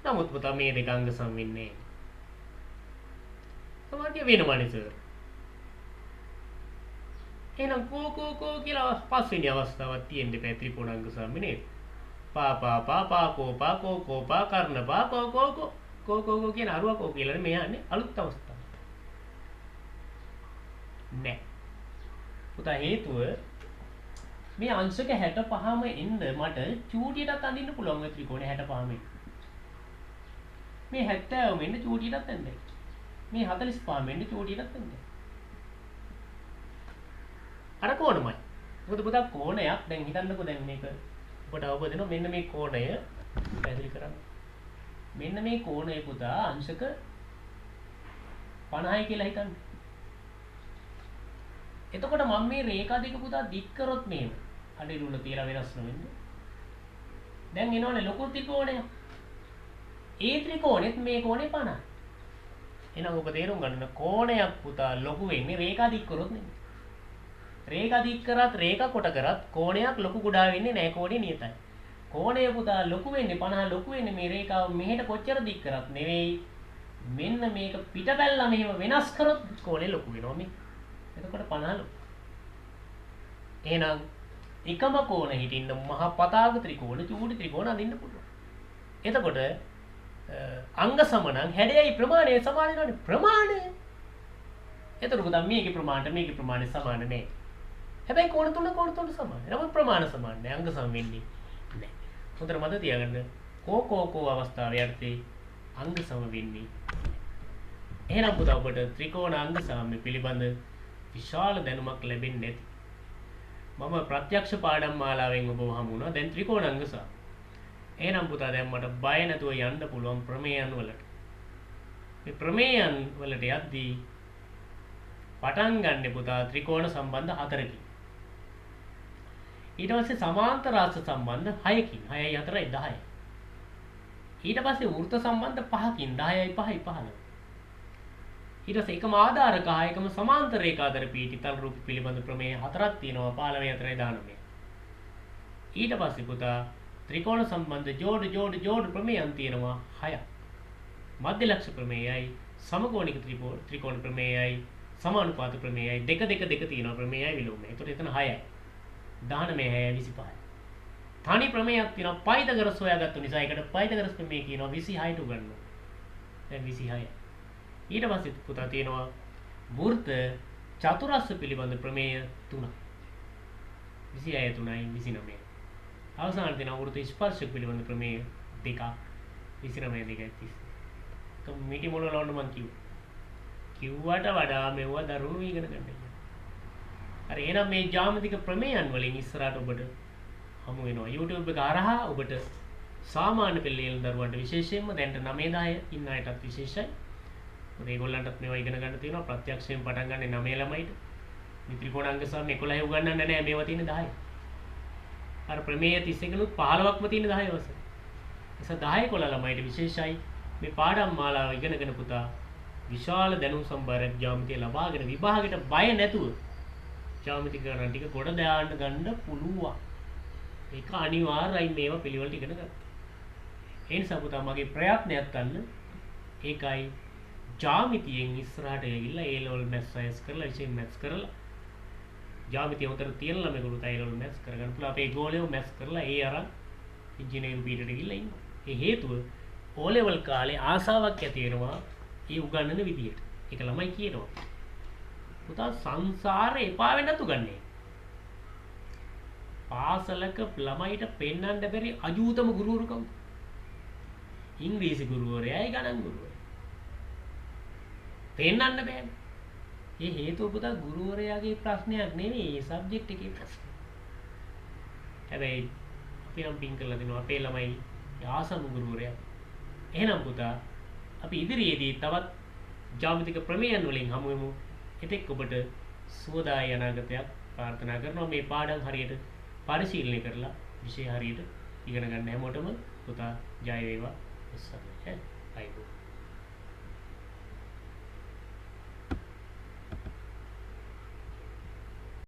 නමුත් පුතා මේ දෙක අංග සම වෙන්නේ නැහැ. සමානිය වෙනවනේ සර්. එහෙනම් කෝ කියලා පස්වෙනි අවස්ථාවක් තියෙන්න බෑ ත්‍රිකෝණාංග සම නේද? පා කෝ කර්ණ පා කෝ කියන අරුව කෝ කියලා මේ යන්නේ අලුත් අවස්ථාව. නෑ. පුතා හේතුව මේ අංශක 65ම එන්න මට චූටියටත් අඳින්න පුළුවන් මේ ත්‍රිකෝණේ 65ම. මේ 70 මෙන්න චූටියටත් එන්නේ. මේ 45 මෙන්න චූටියටත් එන්නේ. අර කොහොමයි? මොකද පුතා කෝණයක් දැන් හිතන්නකෝ දැන් මේක ඔබට අවබෝධ වෙනවා මෙන්න මේ කෝණය පැහැදිලි කරන්න. මෙන්න මේ කෝණය පුතා අංශක 50යි කියලා හිතන්න. එතකොට මම මේ රේඛා දෙක පුතා දික් කරොත් මේව අඩිරුල තියලා වෙනස් නොවෙන්නේ. දැන් එනවනේ ලොකු ත්‍රිකෝණය. ඒ ත්‍රිකෝණෙත් මේ කෝණේ 50යි. එහෙනම් ඔබ තේරුම් ගන්න කෝණයක් පුතා ලොකු වෙන්නේ රේඛා දික් කරොත් නෙමෙයි. රේඛා දික් කරත් රේඛා කොට කරත් කෝණයක් ලොකු කුඩා වෙන්නේ නැහැ. කෝණේ නියතයි. කෝණය පුතා ලොකු වෙන්නේ 50 ලොකු වෙන්නේ මේ රේඛාව මෙහෙට කොච්චර දික් කරත් නෙවෙයි. මෙන්න මේක පිටබැලලා මෙහෙම වෙනස් කරොත් කෝණේ ලොකු වෙනවා මේ. එතකොට 50 ලොකු. එහෙනම් එකම කෝණ හිටින්න මහා පතාක ත්‍රිකෝණ චූටි ත්‍රිකෝණ අඳින්න පුළුවන්. එතකොට අංග සමනම් හැඩයයි ප්‍රමාණය සමාන වෙනවනේ. ප්‍රමාණය. එතකොට පුතා මේකේ ප්‍රමාණය සමාන නැහැ. හැබැයි කෝණ තුන සමානයි. නමුත් ප්‍රමාණ සමාන නැහැ. අංග සම වෙන්නේ නැහැ. හොඳට මතක තියාගන්න. කෝ අවස්ථාවේ යටතේ අංග සම වෙන්නේ. එහෙනම් පුතා ඔබට ත්‍රිකෝණ අංග සමය පිළිබඳ විශාල දැනුමක් ලැබෙන්නේ නැති. මම ප්‍රත්‍යක්ෂ පාඩම් මාලාවෙන් ඔබව හමු වුණා. දැන් ත්‍රිකෝණ අංග සම. එහෙනම් පුතා දැන් මට බය නැතුව යන්න පුළුවන් ප්‍රමේයන් වලට. මේ ප්‍රමේයන් වලට යද්දී පටන් ගන්න පුතා ත්‍රිකෝණ සම්බන්ධ 4කින්. ඊට පස්සේ සමාන්තර රාශි සම්බන්ධ 6කින්. 6යි 4යි 10යි. ඊට පස්සේ වෘත්ත සම්බන්ධ 5කින් 10යි 5යි 15. ඊට පස්සේ එකම ආධාරක හා එකම සමාන්තර රේඛාතර පීඨිතල් රූප පිළිබඳ ප්‍රමේය 4ක් තියෙනවා 15 4යි 19. ඊට පස්සේ පුතා ත්‍රිකෝණ සම්බන්ධ ජෝඩ ප්‍රමේයන් තියෙනවා 6ක්. මධ්‍ය ලක්ෂ ප්‍රමේයයි සමකෝණික ත්‍රිකෝණ ප්‍රමේයයි සමානුපාත ප්‍රමේයයි දෙක තියෙනවා ප්‍රමේයයි විලෝමයි. ඒතකොට එතන 6යි. 19 6යි 25යි. තනි ප්‍රමේයක් තියෙනවා පයිතගරස් හොයාගත්තු නිසා ඒකට පයිතගරස් ප්‍රමේය කියනවා 26ට උගන්වනවා. දැන් 26යි. ඊට පස්සේ පුතා තියෙනවා වෘත්ත චතුරස්‍ර පිළිබඳ ප්‍රමේය 3ක්. 26 3යි 29යි. අවසානයේ තියෙනවා වෘත්ත ස්පර්ශක පිළිබඳ ප්‍රමේය 2ක් 29 2යි 30. તો මිටි මොළ වලට මම කිව්වට වඩා මෙව දරුණු ඉගෙන ගන්න. හරි එහෙනම් මේ ජ්‍යාමිතික ප්‍රමේයන් වලින් ඉස්සරහට ඔබට හමු වෙනවා. YouTube එක හරහා ඔබට සාමාන්‍ය පෙළේ දරුවන්ට විශේෂයෙන්ම දැන්ට 9 10 ඉන්න අයටත් විශේෂයි. මේගොල්ලන්ටත් මේවා ඉගෙන ගන්න තියෙනවා. ප්‍රත්‍යක්ෂයෙන් පටන් ගන්න 9 ළමයිට. මේ ත්‍රිකෝණාංග සම 11 උගන්වන්නේ නැහැ. මේවා තියෙන 10. අර ප්‍රමේය 31 නුත් 15ක්ම තියෙන 10 වසර. නිසා 10 11 ළමයිට විශේෂයි මේ පාඩම් මාලාව ඉගෙනගෙන පුතා විශාල දැනුම් සම්භාරයක් ජ්‍යාමිතිය ලබාගෙන විභාගෙට බය නැතුව ජ්‍යාමිති ගණන් ටික ගොඩ දාන්න ගන්න පුළුවන්. ඒක අනිවාර්යයි මේවා පිළිවෙලට ඉගෙන ගන්න. ඒ නිසා පුතා මගේ ප්‍රයත්නයක් ගන්න ඒකයි ජ්‍යාමිතියෙන් ඉස්සරහට ගිහිල්ලා A level maths science කරලා විශේෂ maths කරලා ජ්‍යාමිතිය උතර තියෙන ළමයිගොල්ලෝ A level maths කරගන්න පුළුවන්. අපේ ගෝලයෝ maths කරලා ඒ අරන් ඉංජිනේරු පීඨයට ගිහිල්ලා ඉන්නවා. ඒ හේතුව O level කාලේ ආසාවක් ඇති වෙනවා ඒ උගන්නන විදියට. ඒක ළමයි කියනවා. පුතා සංසාරේ එපා වෙන්නත් උගන්නේ. පාසලක ළමයිට පෙන්වන්න බැරි අජූතම ගුරුවරු කවුද? ඉංග්‍රීසි ගුරුවරයයි ගණන් ගුරුවරයයි. පෙන්වන්න බෑනේ. ඒ හේතුව පුතා ගුරුවරයාගේ ප්‍රශ්නයක් නෙවෙයි ඒ සබ්ජෙක්ට් එකේ ප්‍රශ්නය. හැබැයි අපි නම් පින් කරලා දෙනවා අපේ ළමයි ආසම ගුරුවරයා. එහෙනම් පුතා අපි ඉදිරියේදී තවත් ජ්‍යාමිතික ප්‍රමේයන් වලින් හමු වෙමු. එතෙක් ඔබට සුවදායි අනාගතයක් ප්‍රාර්ථනා කරනවා. මේ පාඩම් හරියට පරිශීලනය කරලා විෂය හරියට ඉගෙන ගන්න හැමෝටම පුතා ජය වේවා. උත්සාහය. අයිබෝ.